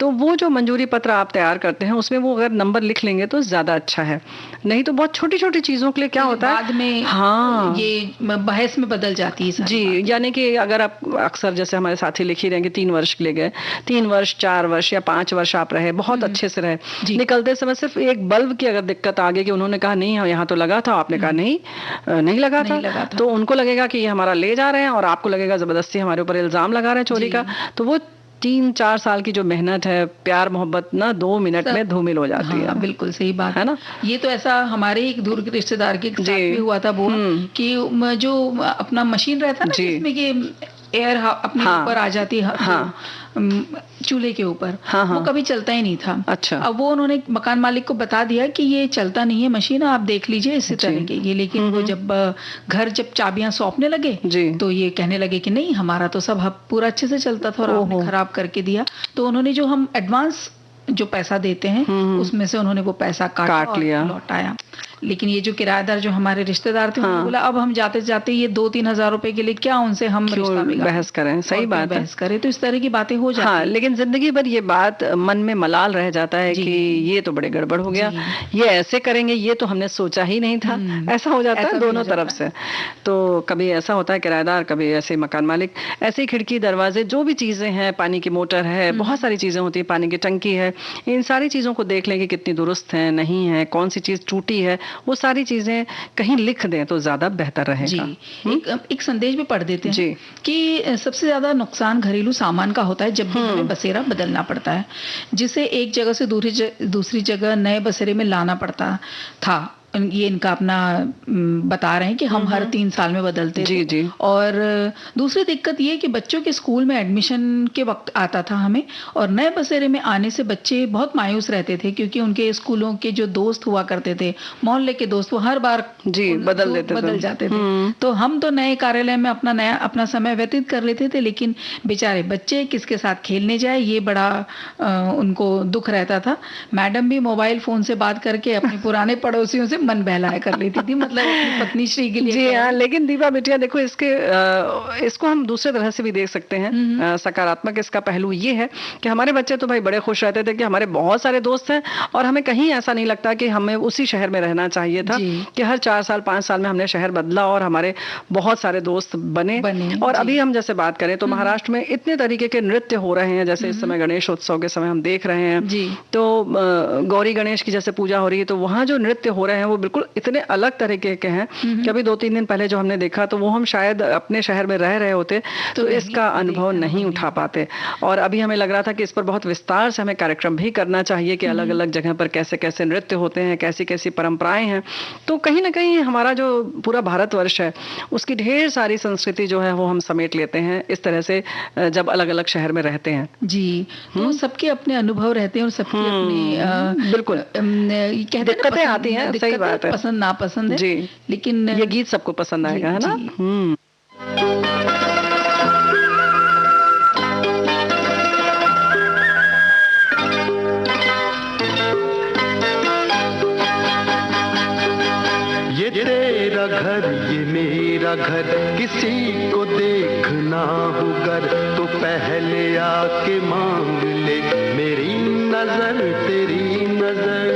तो वो जो मंजूरी पत्र आप तैयार करते हैं उसमें वो अगर नंबर लिख लेंगे तो ज्यादा अच्छा है। नहीं तो बहुत छोटे छोटी छोटी चीजों के लिए क्या होता है बाद में हाँ ये बहस में बदल जाती है जी। यानी कि अगर आप अक्सर जैसे हमारे साथी लिख ही रहे हैं कि 3 वर्ष के लिए गए, 3 वर्ष 4 वर्ष या 5 वर्ष आप रहे, बहुत अच्छे से रहे, निकलते समय सिर्फ एक बल्ब की अगर दिक्कत आ गई कि उन्होंने कहा नहीं यहाँ तो लगा था, आपने कहा नहीं लगा था, तो उनको लगेगा कि ये हमारा ले जा रहे हैं और आपको लगेगा जबरदस्ती हमारे ऊपर इल्जाम लगा रहे हैं चोरी का। तो वो 3-4 साल की जो मेहनत है, प्यार मोहब्बत ना 2 मिनट में धूमिल हो जाती है। बिल्कुल सही बात है ना। ये तो ऐसा हमारे एक दूर के रिश्तेदार के साथ भी हुआ था वो कि जो अपना मशीन रहता ना जिसमें कि एयर अपने ऊपर आ जाती है चूल्हे के ऊपर, वो कभी चलता ही नहीं था। अच्छा। अब वो उन्होंने मकान मालिक को बता दिया कि ये चलता नहीं है मशीन, आप देख लीजिए इसी तरह की ये। लेकिन वो जब घर जब चाबियां सौंपने लगे तो ये कहने लगे कि नहीं हमारा तो सब पूरा अच्छे से चलता था और आपने खराब करके दिया। तो उन्होंने जो हम एडवांस जो पैसा देते हैं उसमें से उन्होंने वो पैसा काट लिया, लौटाया। लेकिन ये जो किराएदार जो हमारे रिश्तेदार थे उन्होंने बोला अब हम जाते जाते ये 2-3 हजार रुपए के लिए क्या उनसे हम रिश्ता बहस करें। सही बात है, बहस करें। तो इस तरह की बातें हो जाती हैं। लेकिन जिंदगी भर ये बात मन में मलाल रह जाता है कि ये तो बड़े गड़बड़ हो गया, ये ऐसे करेंगे, ये तो हमने सोचा ही नहीं था। ऐसा हो जाता है दोनों तरफ से। तो कभी ऐसा होता है किराएदार, कभी ऐसे मकान मालिक, ऐसे खिड़की दरवाजे जो भी चीजें हैं, पानी की मोटर है, बहुत सारी चीजें होती है, पानी की टंकी है, इन सारी चीजों को देख लें कि कितनी दुरुस्त है नहीं है, कौन सी चीज टूटी है, वो सारी चीजें कहीं लिख दें तो ज्यादा बेहतर रहेगा। एक संदेश भी पढ़ देते हैं कि सबसे ज्यादा नुकसान घरेलू सामान का होता है जब भी हमें बसेरा बदलना पड़ता है, जिसे एक जगह से दूसरी जगह नए बसेरे में लाना पड़ता था। ये इनका अपना बता रहे हैं कि हम हर 3 साल में बदलते थे। और दूसरी दिक्कत ये कि बच्चों के स्कूल में एडमिशन के वक्त आता था हमें, और नए बसेरे में आने से बच्चे बहुत मायूस रहते थे क्योंकि उनके स्कूलों के जो दोस्त हुआ करते थे, मोहल्ले के दोस्त, वो हर बार बदल जाते थे। तो हम तो नए कार्यालय में अपना समय व्यतीत कर लेते थे, लेकिन बेचारे बच्चे किसके साथ खेलने जाए ये बड़ा उनको दुख रहता था। मैडम भी मोबाइल फोन से बात करके अपने पुराने पड़ोसियों से मन बहलाया कर लेती थी, मतलब अपनी पत्नी श्री के लिए। जी हाँ, लेकिन दीपा बिटिया देखो इसको हम दूसरे तरह से भी देख सकते हैं। सकारात्मक इसका पहलू ये है कि हमारे बच्चे तो भाई बड़े खुश रहते थे कि हमारे बहुत सारे दोस्त हैं और हमें कहीं ऐसा नहीं लगता कि हमें उसी शहर में रहना चाहिए था, कि हर 4 साल 5 साल में हमने शहर बदला और हमारे बहुत सारे दोस्त बने। और अभी हम जैसे बात करें तो महाराष्ट्र में इतने तरीके के नृत्य हो रहे हैं, जैसे इस समय गणेश उत्सव के समय हम देख रहे हैं। तो गौरी गणेश की जैसे पूजा हो रही है, तो वहाँ जो नृत्य हो रहे हैं वो बिल्कुल इतने अलग तरीके के हैं कि अभी 2-3 दिन पहले जो हमने देखा तो वो हम शायद अपने शहर में रह रहे होते तो इसका अनुभव नहीं उठा पाते। और अभी हमें लग रहा था कि इस पर बहुत विस्तार से हमें कार्यक्रम भी करना चाहिए कि अलग अलग जगह पर कैसे कैसे नृत्य होते हैं, कैसी कैसी परंपराएं हैं। तो कहीं ना कहीं हमारा जो पूरा भारतवर्ष है उसकी ढेर सारी संस्कृति जो है वो हम समेट लेते हैं इस तरह से जब अलग अलग शहर में रहते हैं। जी, तो सबके अपने अनुभव रहते हैं और सबके अपने बिल्कुल दिक्कतें आती हैं। सही बात है, पसंद नापसंद है जी, लेकिन ये गीत सबको पसंद आएगा, है ना। ये तेरा घर ये मेरा घर, किसी को देखना हो घर तो पहले आके मांग ले मेरी नजर तेरी नजर।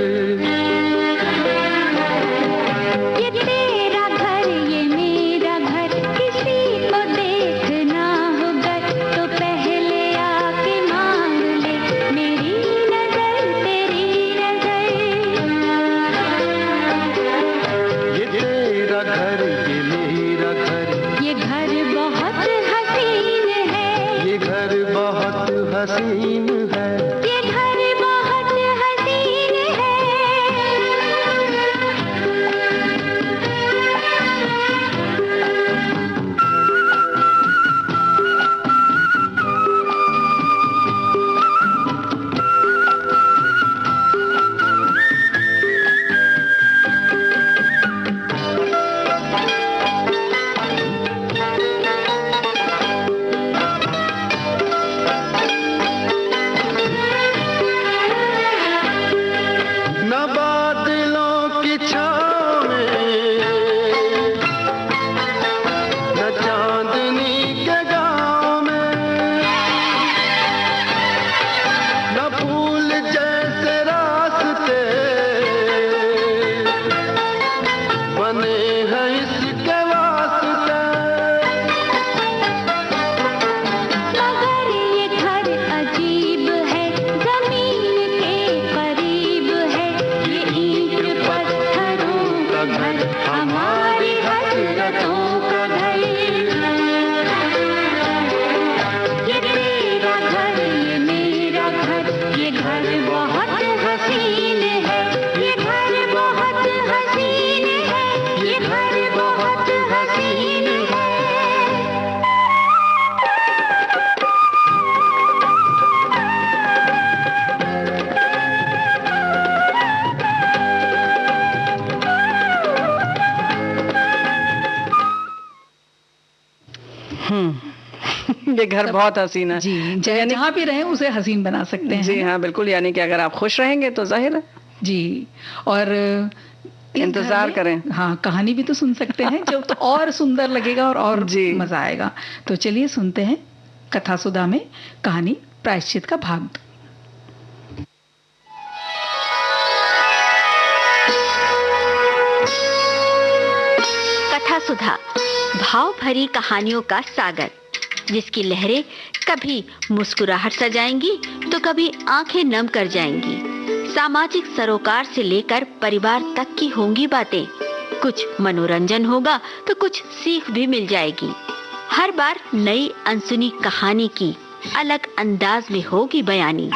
हसीन है, ये घर बहुत हसीन है, ये घर बहुत हसीन है। जी, जहाँ भी रहे उसे हसीन बना सकते हैं। जी हाँ, बिल्कुल। यानी कि अगर आप खुश रहेंगे तो जाहिर है जी, और इंतजार करें। हाँ, कहानी भी तो सुन सकते हैं जो तो और सुंदर लगेगा और मजा आएगा। तो चलिए सुनते हैं कथा सुधा में कहानी प्रायश्चित का भाग 2। कथा सुधा भाव भरी कहानियों का सागर, जिसकी लहरें कभी मुस्कुराहट सजाएंगी तो कभी आंखें नम कर जाएंगी। सामाजिक सरोकार से लेकर परिवार तक की होंगी बातें। कुछ मनोरंजन होगा तो कुछ सीख भी मिल जाएगी। हर बार नई अनसुनी कहानी की अलग अंदाज में होगी बयानी।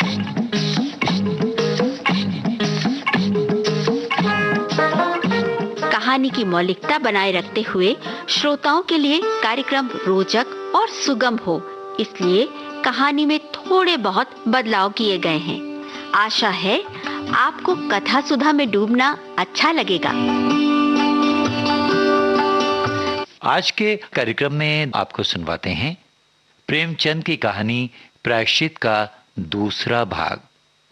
कहानी की मौलिकता बनाए रखते हुए श्रोताओं के लिए कार्यक्रम रोचक और सुगम हो, इसलिए कहानी में थोड़े बहुत बदलाव किए गए हैं। आशा है आपको कथा सुधा में डूबना अच्छा लगेगा। आज के कार्यक्रम में आपको सुनवाते हैं प्रेमचंद की कहानी प्रायश्चित का दूसरा भाग।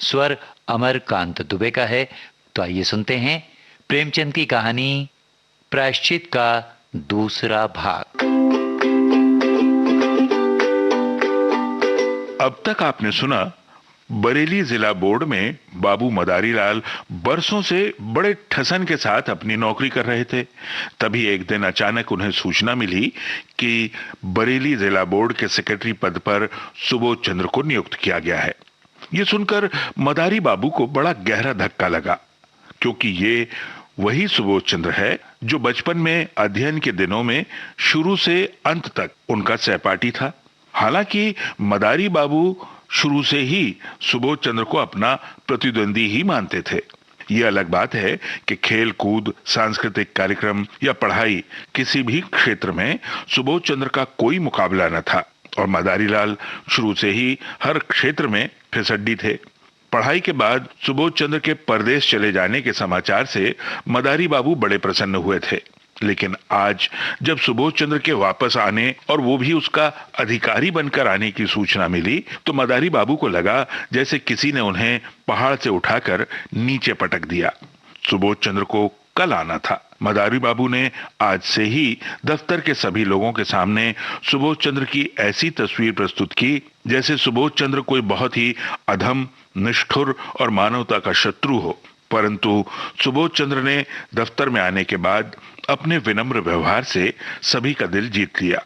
स्वर अमरकांत दुबे का है। तो आइए सुनते हैं प्रेमचंद की कहानी प्रायश्चित का दूसरा भाग। अब तक आपने सुना बरेली जिला बोर्ड में बाबू मदारीलाल बरसों से बड़े ठसन के साथ अपनी नौकरी कर रहे थे। तभी एक दिन अचानक उन्हें सूचना मिली कि बरेली जिला बोर्ड के सेक्रेटरी पद पर सुबोध चंद्र को नियुक्त किया गया है। यह सुनकर मदारी बाबू को बड़ा गहरा धक्का लगा, क्योंकि ये वही सुबोध चंद्र है जो बचपन में अध्ययन के दिनों में शुरू से अंत तक उनका सहपाठी था। हालांकि मदारी बाबू शुरू से ही सुबोध चंद्र को अपना प्रतिद्वंदी ही मानते थे। ये अलग बात है कि खेल कूद, सांस्कृतिक कार्यक्रम या पढ़ाई, किसी भी क्षेत्र में सुबोध चंद्र का कोई मुकाबला न था और मदारीलाल शुरू से ही हर क्षेत्र में फिसड्डी थे। पढ़ाई के बाद सुबोध चंद्र के परदेश चले जाने के समाचार से मदारी बाबू बड़े प्रसन्न हुए थे। लेकिन आज जब सुबोध चंद्र के वापस आने और वो भी उसका अधिकारी बनकर आने की सूचना मिली तो मदारी बाबू को लगा जैसे किसी ने उन्हें पहाड़ से उठाकर नीचे पटक दिया। सुबोध चंद्र को कल आना था। मदारी बाबू ने आज से ही दफ्तर के सभी लोगों के सामने सुबोध चंद्र की ऐसी तस्वीर प्रस्तुत की जैसे सुबोध चंद्र कोई बहुत ही अधम, निष्ठुर और मानवता का शत्रु हो। परंतु सुबोध चंद्र ने दफ्तर में आने के बाद अपने विनम्र व्यवहार से सभी का दिल जीत लिया।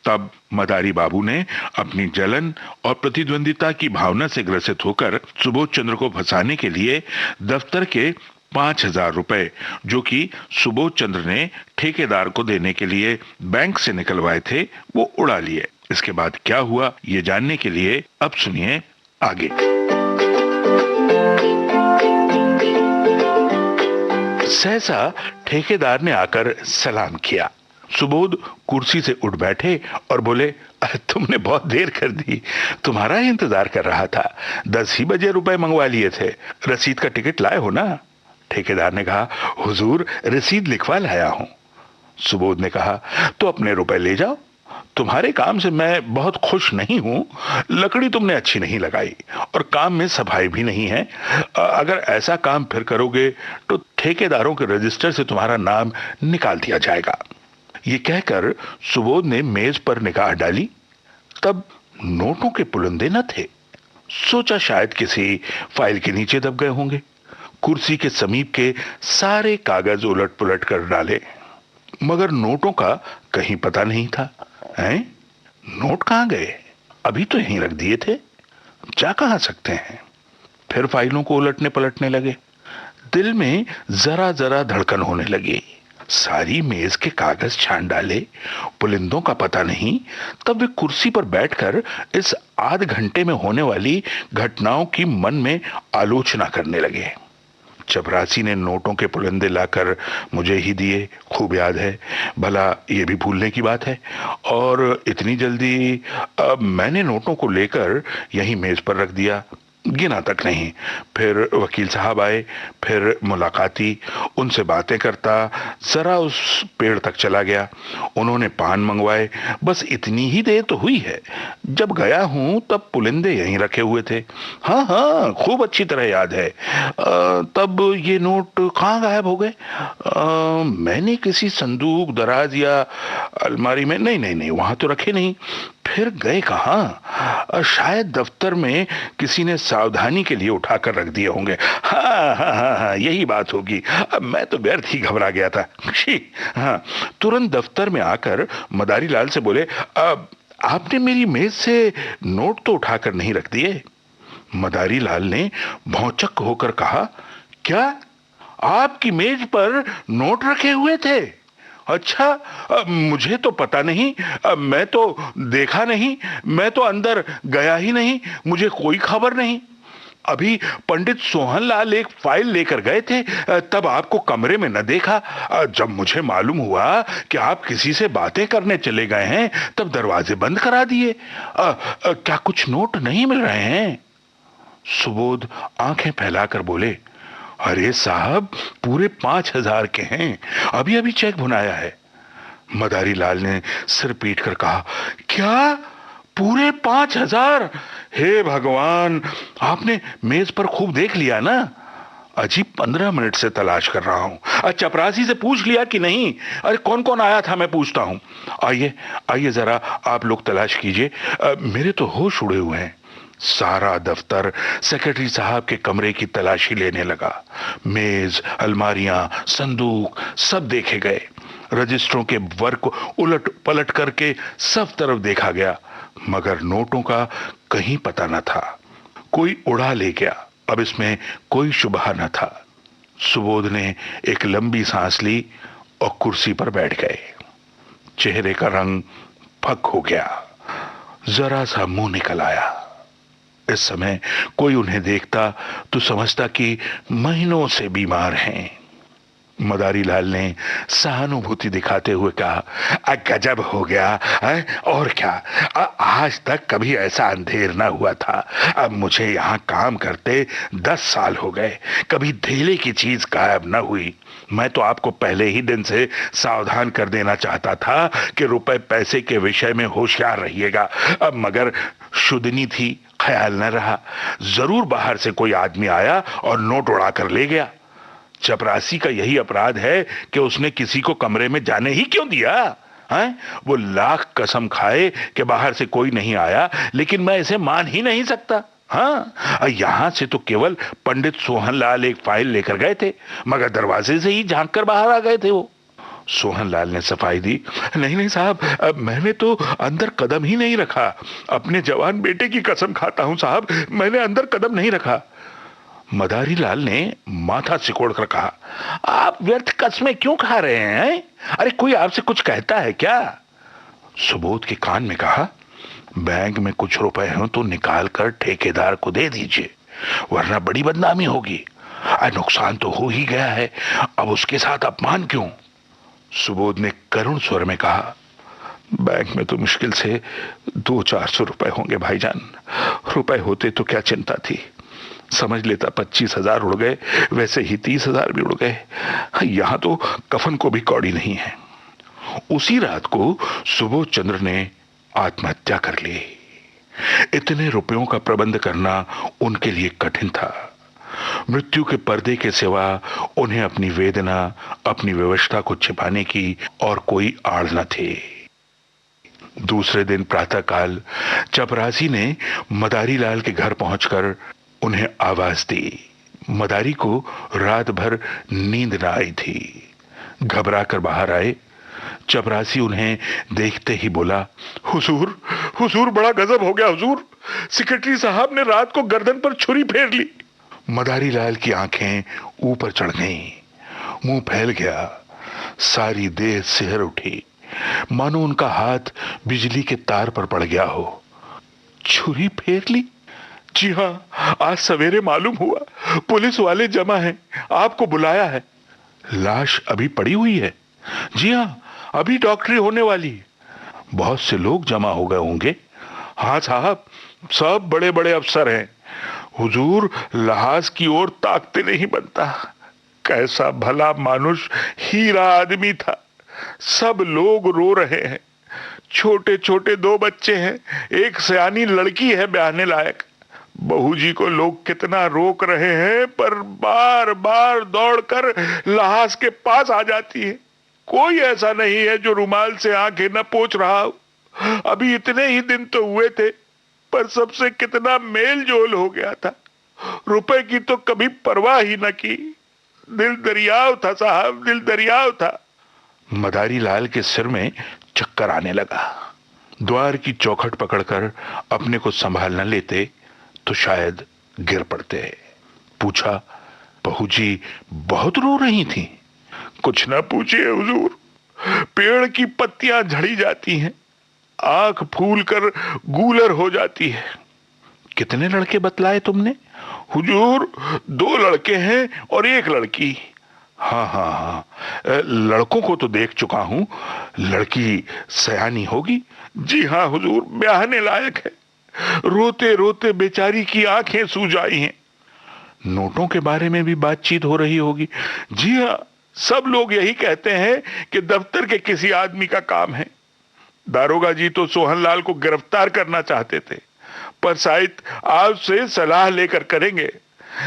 तब मदारी बाबू ने अपनी जलन और प्रतिद्वंदिता की भावना से ग्रसित होकर सुबोध चंद्र को फंसाने के लिए दफ्तर के 5,000 रुपए, जो कि सुबोध चंद्र ने ठेकेदार को देने के लिए बैंक से निकलवाए थे, वो उड़ा लिए। इसके बाद क्या हुआ ये जानने के लिए अब सुनिए आगे। सहसा ठेकेदार ने आकर सलाम किया। सुबोध कुर्सी से उठ बैठे और बोले, तुमने बहुत देर कर दी, तुम्हारा इंतजार कर रहा था। 10 ही बजे रुपए मंगवा लिए थे, रसीद का टिकट लाए हो ना? ठेकेदार ने कहा, हुजूर रसीद लिखवा लाया हूं। सुबोध ने कहा, तो अपने रुपए ले जाओ, तुम्हारे काम से मैं बहुत खुश नहीं हूं। लकड़ी तुमने अच्छी नहीं लगाई और काम में सफाई भी नहीं है। अगर ऐसा काम फिर करोगे तो ठेकेदारों के रजिस्टर से तुम्हारा नाम निकाल दिया जाएगा। ये कहकर सुबोध ने मेज पर निगाह डाली। तब नोटों के पुलंदे न थे। सोचा शायद किसी फाइल के नीचे दब गए होंगे। कुर्सी के समीप के सारे कागज उलट पुलट कर डाले, मगर नोटों का कहीं पता नहीं था। हैं? नोट कहां गए? अभी तो यहीं रख दिए थे, जा कहां सकते हैं? फिर फाइलों को उलटने पलटने लगे। दिल में जरा जरा धड़कन होने लगी। सारी मेज के कागज छान डाले, पुलिंदों का पता नहीं। तब वे कुर्सी पर बैठकर इस आध घंटे में होने वाली घटनाओं की मन में आलोचना करने लगे। चपरासी ने नोटों के पुलंदे लाकर मुझे ही दिए, खूब याद है, भला ये भी भूलने की बात है। और इतनी जल्दी मैंने नोटों को लेकर यहीं मेज पर रख दिया। गिना तक नहीं। फिर वकील साहब आए, फिर मुलाकाती, उनसे बातें करता जरा उस पेड़ तक चला गया। उन्होंने पान मंगवाए। बस इतनी ही देर तो हुई है। जब गया हूं तब पुलिंदे यहीं रखे हुए थे। हाँ हाँ, खूब अच्छी तरह याद है। तब ये नोट कहाँ गायब हो गए? मैंने किसी संदूक, दराज या अलमारी में, नहीं नहीं नहीं, वहां तो रखे नहीं। फिर गए कहाँ? शायद दफ्तर में किसी ने सावधानी के लिए उठाकर रख दिए होंगे। हाँ हाँ हाँ हाँ, यही बात होगी। अब मैं तो व्यर्थ ही घबरा गया था। हाँ, तुरंत दफ्तर में आकर मदारी लाल से बोले, अब आपने मेरी मेज से नोट तो उठाकर नहीं रख दिए? मदारी लाल ने भौचक्क होकर कहा, क्या आपकी मेज पर नोट रखे हुए थे? अच्छा, मुझे तो पता नहीं, मैं तो देखा नहीं, मैं तो अंदर गया ही नहीं, मुझे कोई खबर नहीं। अभी पंडित सोहनलाल एक फाइल लेकर गए थे, तब आपको कमरे में न देखा। जब मुझे मालूम हुआ कि आप किसी से बातें करने चले गए हैं, तब दरवाजे बंद करा दिए। क्या कुछ नोट नहीं मिल रहे हैं? सुबोध आंखें फैलाकर बोले, अरे साहब, पूरे 5,000 के हैं, अभी अभी चेक भुनाया है। मदारी लाल ने सिर पीट कर कहा, क्या पूरे 5,000? हे भगवान, आपने मेज पर खूब देख लिया ना? अजी 15 मिनट से तलाश कर रहा हूं। चपरासी से पूछ लिया कि नहीं? अरे कौन कौन आया था, मैं पूछता हूं। आइए आइए, जरा आप लोग तलाश कीजिए, मेरे तो होश उड़े हुए हैं। सारा दफ्तर सेक्रेटरी साहब के कमरे की तलाशी लेने लगा। मेज, अलमारियां, संदूक सब देखे गए। रजिस्टरों के वर्क उलट पलट करके सब तरफ देखा गया, मगर नोटों का कहीं पता न था। कोई उड़ा ले गया, अब इसमें कोई शुबहा न था। सुबोध ने एक लंबी सांस ली और कुर्सी पर बैठ गए। चेहरे का रंग फक हो गया, जरा सा मुंह निकल आया। इस समय कोई उन्हें देखता तो समझता कि महीनों से बीमार हैं। मदारी लाल ने सहानुभूति दिखाते हुए कहा, गजब हो गया है, और क्या, आज तक कभी ऐसा अंधेर ना हुआ था। अब मुझे यहाँ काम करते 10 साल हो गए, कभी धेले की चीज गायब ना हुई। मैं तो आपको पहले ही दिन से सावधान कर देना चाहता था कि रुपए पैसे के विषय में होशियार रहिएगा, अब मगर शुद्धनी थी, ख्याल न रहा। जरूर बाहर से कोई आदमी आया और नोट उड़ा कर ले गया। चपरासी का यही अपराध है कि उसने किसी को कमरे में जाने ही क्यों दिया है? वो लाख कसम खाए कि बाहर से कोई नहीं आया, लेकिन मैं इसे मान ही नहीं सकता। हाँ, यहां से तो केवल पंडित सोहनलाल एक फाइल लेकर गए थे, मगर दरवाजे से ही झांक कर बाहर आ गए थे वो। सोहनलाल ने सफाई दी, नहीं नहीं साहब, मैंने तो अंदर कदम ही नहीं रखा। अपने जवान बेटे की कसम खाता हूं साहब, मैंने अंदर कदम नहीं रखा। मदारी लाल ने माथा सिकोड़ कर कहा, आप व्यर्थ कस्में क्यों खा रहे हैं? अरे कोई आपसे कुछ कहता है क्या? सुबोध के कान में कहा, बैंक में कुछ रुपए हो तो निकाल कर ठेकेदार को दे दीजिए, वरना बड़ी बदनामी होगी। नुकसान तो हो ही गया है, अब उसके साथ अपमान क्यों? सुबोध ने करुण स्वर में कहा, बैंक में तो मुश्किल से 200-400 रुपए होंगे भाईजान। रुपए होते तो क्या चिंता थी, समझ लेता 25,000 उड़ गए, वैसे ही 30,000 भी उड़ गए। यहां तो कफन को भी कौड़ी नहीं है। उसी रात को सुबोध चंद्र ने आत्महत्या कर ली। इतने रुपयों का प्रबंध करना उनके लिए कठिन था। मृत्यु के पर्दे के सिवा उन्हें अपनी वेदना, अपनी व्यवस्था को छिपाने की और कोई आड़ न थी। दूसरे दिन प्रातःकाल चपरासी ने मदारी लाल के घर पहुंचकर उन्हें आवाज दी। मदारी को रात भर नींद न आई थी। घबरा कर बाहर आए। चपरासी उन्हें देखते ही बोला, हुजूर, हुजूर बड़ा गजब हो गया हुजूर, सेक्रेटरी साहब ने रात को गर्दन पर छुरी फेर ली। मदारी लाल की आंखें ऊपर चढ़ गईं, मुंह फैल गया, सारी देह सिहर उठी, मानो उनका हाथ बिजली के तार पर पड़ गया हो। छुरी फेर ली? जी हां, आज सवेरे मालूम हुआ, पुलिस वाले जमा हैं, आपको बुलाया है। लाश अभी पड़ी हुई है? जी हां, अभी डॉक्टरी होने वाली है। बहुत से लोग जमा हो गए होंगे? हाँ साहब, सब बड़े बड़े अफसर हैं। हुजूर, लहाज की ओर ताकते नहीं बनता। कैसा भला मानुष, हीरा आदमी था। सब लोग रो रहे हैं। छोटे छोटे 2 बच्चे हैं, एक सयानी लड़की है ब्याहने लायक। बहू जी को लोग कितना रोक रहे हैं, पर बार बार दौड़कर लहाज के पास आ जाती है। कोई ऐसा नहीं है जो रुमाल से आंखें न पोंछ रहा हो। अभी इतने ही दिन तो हुए थे, पर सबसे कितना मेल जोल हो गया था। रुपए की तो कभी परवाह ही न की। दिल दरियाव था साहब, दिल दरियाव था। मदारी लाल के सिर में चक्कर आने लगा। द्वार की चौखट पकड़कर अपने को संभाल न लेते तो शायद गिर पड़ते। पूछा, बहू जी बहुत रो रही थी? कुछ ना पूछिए हुजूर, पेड़ की पत्तियां झड़ी जाती हैं, आंख फूल कर गूलर हो जाती है। कितने लड़के बतलाए तुमने? हुजूर, 2 लड़के हैं और 1 लड़की। हाँ हाँ हाँ, लड़कों को तो देख चुका हूं। लड़की सयानी होगी? जी हाँ हुजूर, ब्याहने लायक है। रोते रोते बेचारी की आंखें सूज आई हैं। नोटों के बारे में भी बातचीत हो रही होगी? जी हाँ, सब लोग यही कहते हैं कि दफ्तर के किसी आदमी का काम है। दारोगा जी तो सोहनलाल को गिरफ्तार करना चाहते थे, पर शायद आपसे सलाह लेकर करेंगे।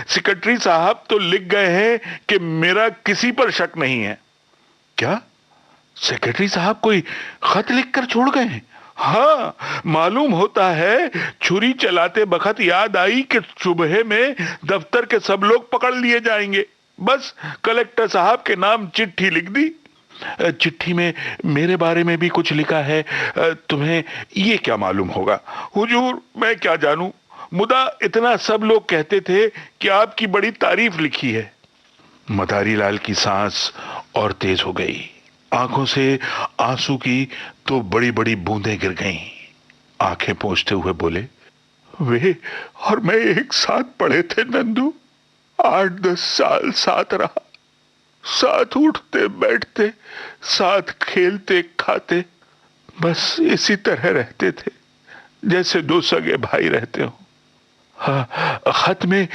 सेक्रेटरी साहब तो लिख गए हैं कि मेरा किसी पर शक नहीं है। क्या सेक्रेटरी साहब कोई खत लिखकर छोड़ गए हैं? हाँ, मालूम होता है छुरी चलाते बखत याद आई कि सुबह में दफ्तर के सब लोग पकड़ लिए जाएंगे। बस कलेक्टर साहब के नाम चिट्ठी लिख दी। चिट्ठी में मेरे बारे में भी कुछ लिखा है। तुम्हें ये क्या मालूम होगा? हुजूर, मैं क्या जानूं, मुदा इतना सब लोग कहते थे कि आपकी बड़ी तारीफ लिखी है। मदारी लाल की सांस और तेज हो गई। आंखों से आंसू की तो बड़ी बड़ी बूंदें गिर गईं। आंखें पोंछते हुए बोले, वे और मैं एक साथ पढ़े थे नंदू। 8-10 साल साथ रहा, साथ उठते बैठते, साथ खेलते खाते, बस इसी तरह रहते थे जैसे 2 सगे भाई रहते हो। हाँ, खत में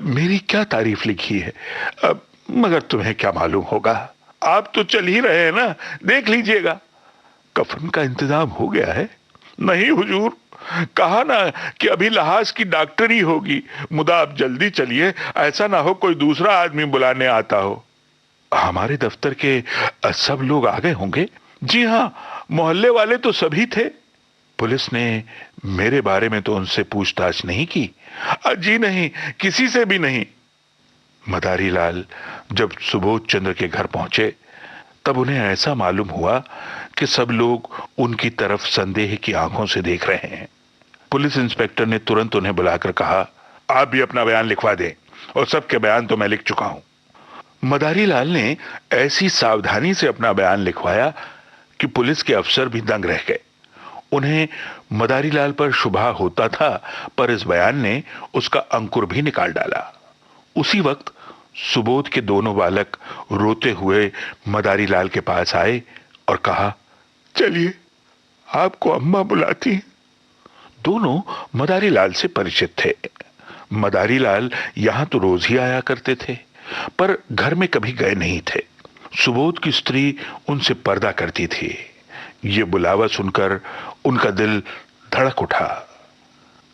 मेरी क्या तारीफ लिखी है, मगर तुम्हें क्या मालूम होगा। आप तो चल ही रहे हैं ना, देख लीजिएगा। कफन का इंतजाम हो गया है? नहीं हुजूर, कहा ना कि अभी लहाज की डॉक्टरी होगी। मुदा आप जल्दी चलिए, ऐसा ना हो कोई दूसरा आदमी बुलाने आता हो। हमारे दफ्तर के सब लोग आ गए होंगे? जी हाँ, मोहल्ले वाले तो सभी थे। पुलिस ने मेरे बारे में तो उनसे पूछताछ नहीं की? जी नहीं, किसी से भी नहीं। मदारी लाल जब सुबोध चंद्र के घर पहुंचे तब उन्हें ऐसा मालूम हुआ कि सब लोग उनकी तरफ संदेह की आंखों से देख रहे हैं। पुलिस इंस्पेक्टर ने तुरंत उन्हें बुलाकर कहा, आप भी अपना बयान लिखवा दें, और सबके बयान तो मैं लिख चुका हूं। मदारी लाल ने ऐसी सावधानी से अपना बयान लिखवाया कि पुलिस के अफसर भी दंग रह गए। उन्हें मदारी लाल पर शुबा होता था, पर इस बयान ने उसका अंकुर भी निकाल डाला। उसी वक्त सुबोध के दोनों बालक रोते हुए मदारी लाल के पास आए और कहा, चलिए, आपको अम्मा बुलाती हैं। दोनों मदारी लाल से परिचित थे। मदारी लाल यहां तो रोज ही आया करते थे, पर घर में कभी गए नहीं थे। सुबोध की स्त्री उनसे पर्दा करती थी। ये बुलावा सुनकर उनका दिल धड़क उठा।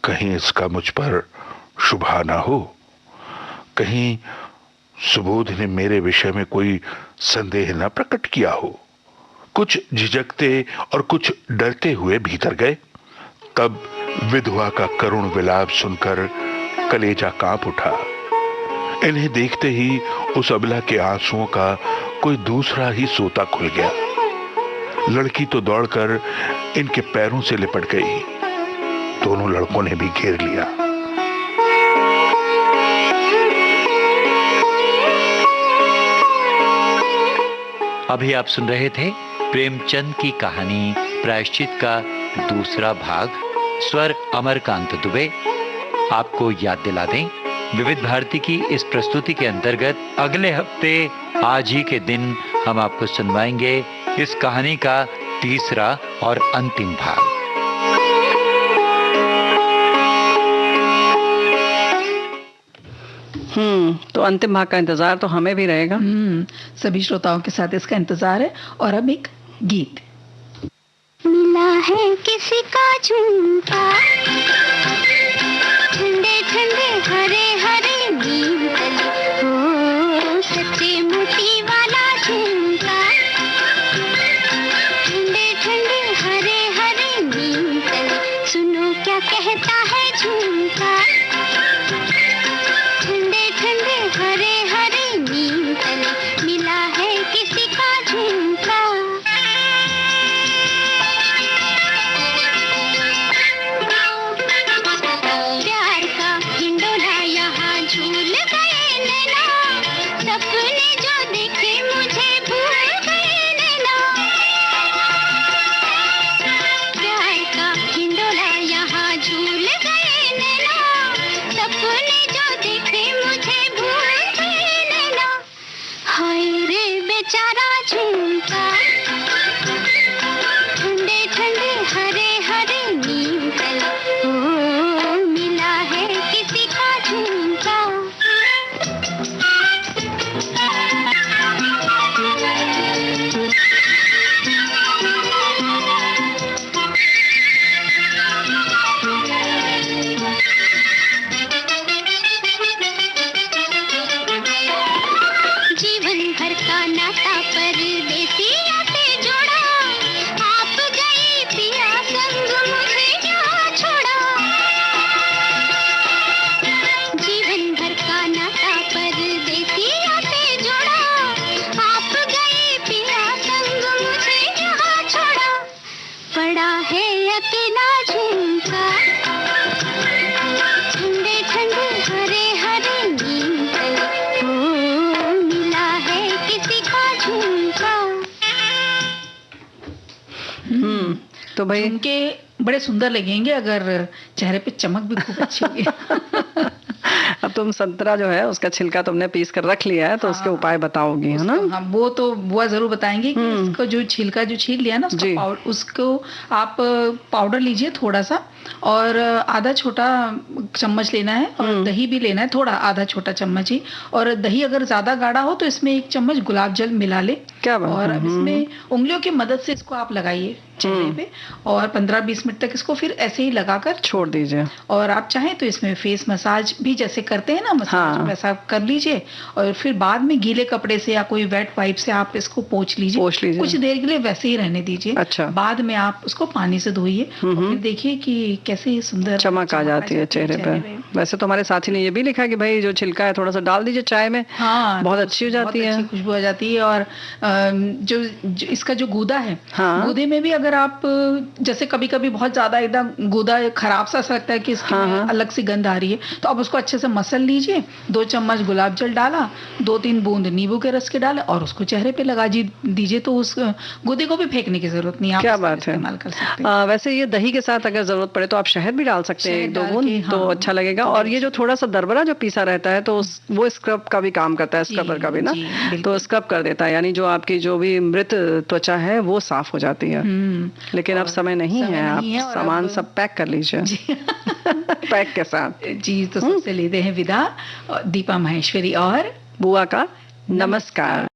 कहीं इसका मुझ पर शुभा ना हो, कहीं सुबोध ने मेरे विषय में कोई संदेह न प्रकट किया हो। कुछ झिझकते और कुछ डरते हुए भीतर गए। तब विधवा का करुण विलाप सुनकर कलेजा कांप उठा। इन्हें देखते ही उस अबला के आंसुओं का कोई दूसरा ही सोता खुल गया। लड़की तो दौड़कर इनके पैरों से लिपट गई। दोनों लड़कों ने भी घेर लिया। अभी आप सुन रहे थे प्रेमचंद की कहानी प्रायश्चित का दूसरा भाग। स्वर अमरकांत दुबे। आपको याद दिला दें, विविध भारती की इस प्रस्तुति के अंतर्गत अगले हफ्ते आज ही के दिन हम आपको सुनवाएंगे इस कहानी का तीसरा और अंतिम भाग। तो अंतिम भाग का इंतजार तो हमें भी रहेगा। सभी श्रोताओं के साथ इसका इंतजार है। और अब एक गीत। मिला है किसी का झुमका, ठंडे ठंडे हरे हरे नीम तले, ओ सच्चे मोती वाला झुमका, ठंडे ठंडे हरे हरे नीम तले, सुनो क्या कहता है झुमका, ठंडे ठंडे हरे हरे नीम तले, मिला है किसी का झुमका। प्यार का हिंडोला यहाँ झूल गए नैना, सपने जो देखे मुझे भूल गए नैना, प्यार का हिंडोला यहाँ झूल गए नैना, सपने जो देखे मुझे भूल गए नैना, हाय रे बेचारा झुमका, ठंडे ठंडे हरे हरे नीम तले, ओ मिला है किसी का झुमका। जीवन भर का नाता परदेसिया से जोड़ा, आप गए पिया संग मुझे यहाँ छोड़ा, जीवन भर का नाता परदेसिया से जोड़ा, आप गए पिया संग मुझे यहाँ छोड़ा, पड़ा है अकेला झुमका, ठंडे ठंडे हरे हरे नीम तले, ओ मिला है किसी का झुमका। तो भाई उनके बड़े सुंदर लगेंगे अगर चेहरे पे चमक भी खूब अच्छी होगी। अब तुम संतरा जो है उसका छिलका तुमने पीस कर रख लिया है, तो उसके उपाय बताओगी, है ना? हाँ, वो तो बुआ जरूर बताएंगे कि इसको जो छिलका जो छील लिया ना जी। उसको आप पाउडर लीजिए थोड़ा सा, और आधा छोटा चम्मच लेना है, और दही भी लेना है थोड़ा, आधा छोटा चम्मच ही, और दही अगर ज्यादा गाढ़ा हो तो इसमें 1 चम्मच गुलाब जल मिला ले। क्या बात और है। अब इसमें उंगलियों की मदद से इसको आप लगाइए चेहरे पे, और 15-20 मिनट तक इसको फिर ऐसे ही लगाकर छोड़ दीजिए। और आप चाहें तो इसमें फेस मसाज भी जैसे करते हैं ना, मसाज हाँ। वैसा कर लीजिए, और फिर बाद में गीले कपड़े से या कोई वेट वाइप से आप इसको पोंछ लीजिए, कुछ देर के लिए वैसे ही रहने दीजिए। अच्छा। बाद में आप उसको पानी से धोइए, और फिर देखिए कि कैसे सुंदर चमक आ जाती है चेहरे पे। वैसे तो हमारे साथी ने ये भी लिखा कि भाई जो छिलका है थोड़ा सा डाल दीजिए चाय में, हाँ, बहुत अच्छी हो जाती है, अच्छी खुशबू आ जाती है। और जो इसका जो गूदा है, हाँ। गूदे में भी अगर आप जैसे कभी कभी बहुत ज्यादा एकदम गूदा खराब सा लगता है कि इसकी अलग सी गंध आ रही है, तो आप उसको अच्छे से मसल लीजिए, 2 चम्मच गुलाब जल डाला, 2-3 बूंद नींबू के रस के डाले, और उसको चेहरे पे लगा दीजिए, तो उस गूदे को भी फेंकने की जरूरत नहीं, आप क्या बात है। इस्तेमाल कर सकते हैं। वैसे ये दही के साथ अगर जरूरत पड़े तो आप शहद भी डाल सकते हैं, 1-2 बूंद, तो अच्छा लगेगा। और ये जो थोड़ा सा दरबरा जो पीसा रहता है तो वो स्क्रब का भी काम करता है, स्क्रबर का भी ना, तो स्क्रब कर देता है, यानी जो आपकी जो भी मृत त्वचा है वो साफ हो जाती है। लेकिन अब समय नहीं है, आप सामान सब पैक कर लीजिए पैक के साथ। जी, तो सबसे लेते हैं विदा, दीपा माहेश्वरी और बुआ का नमस्कार।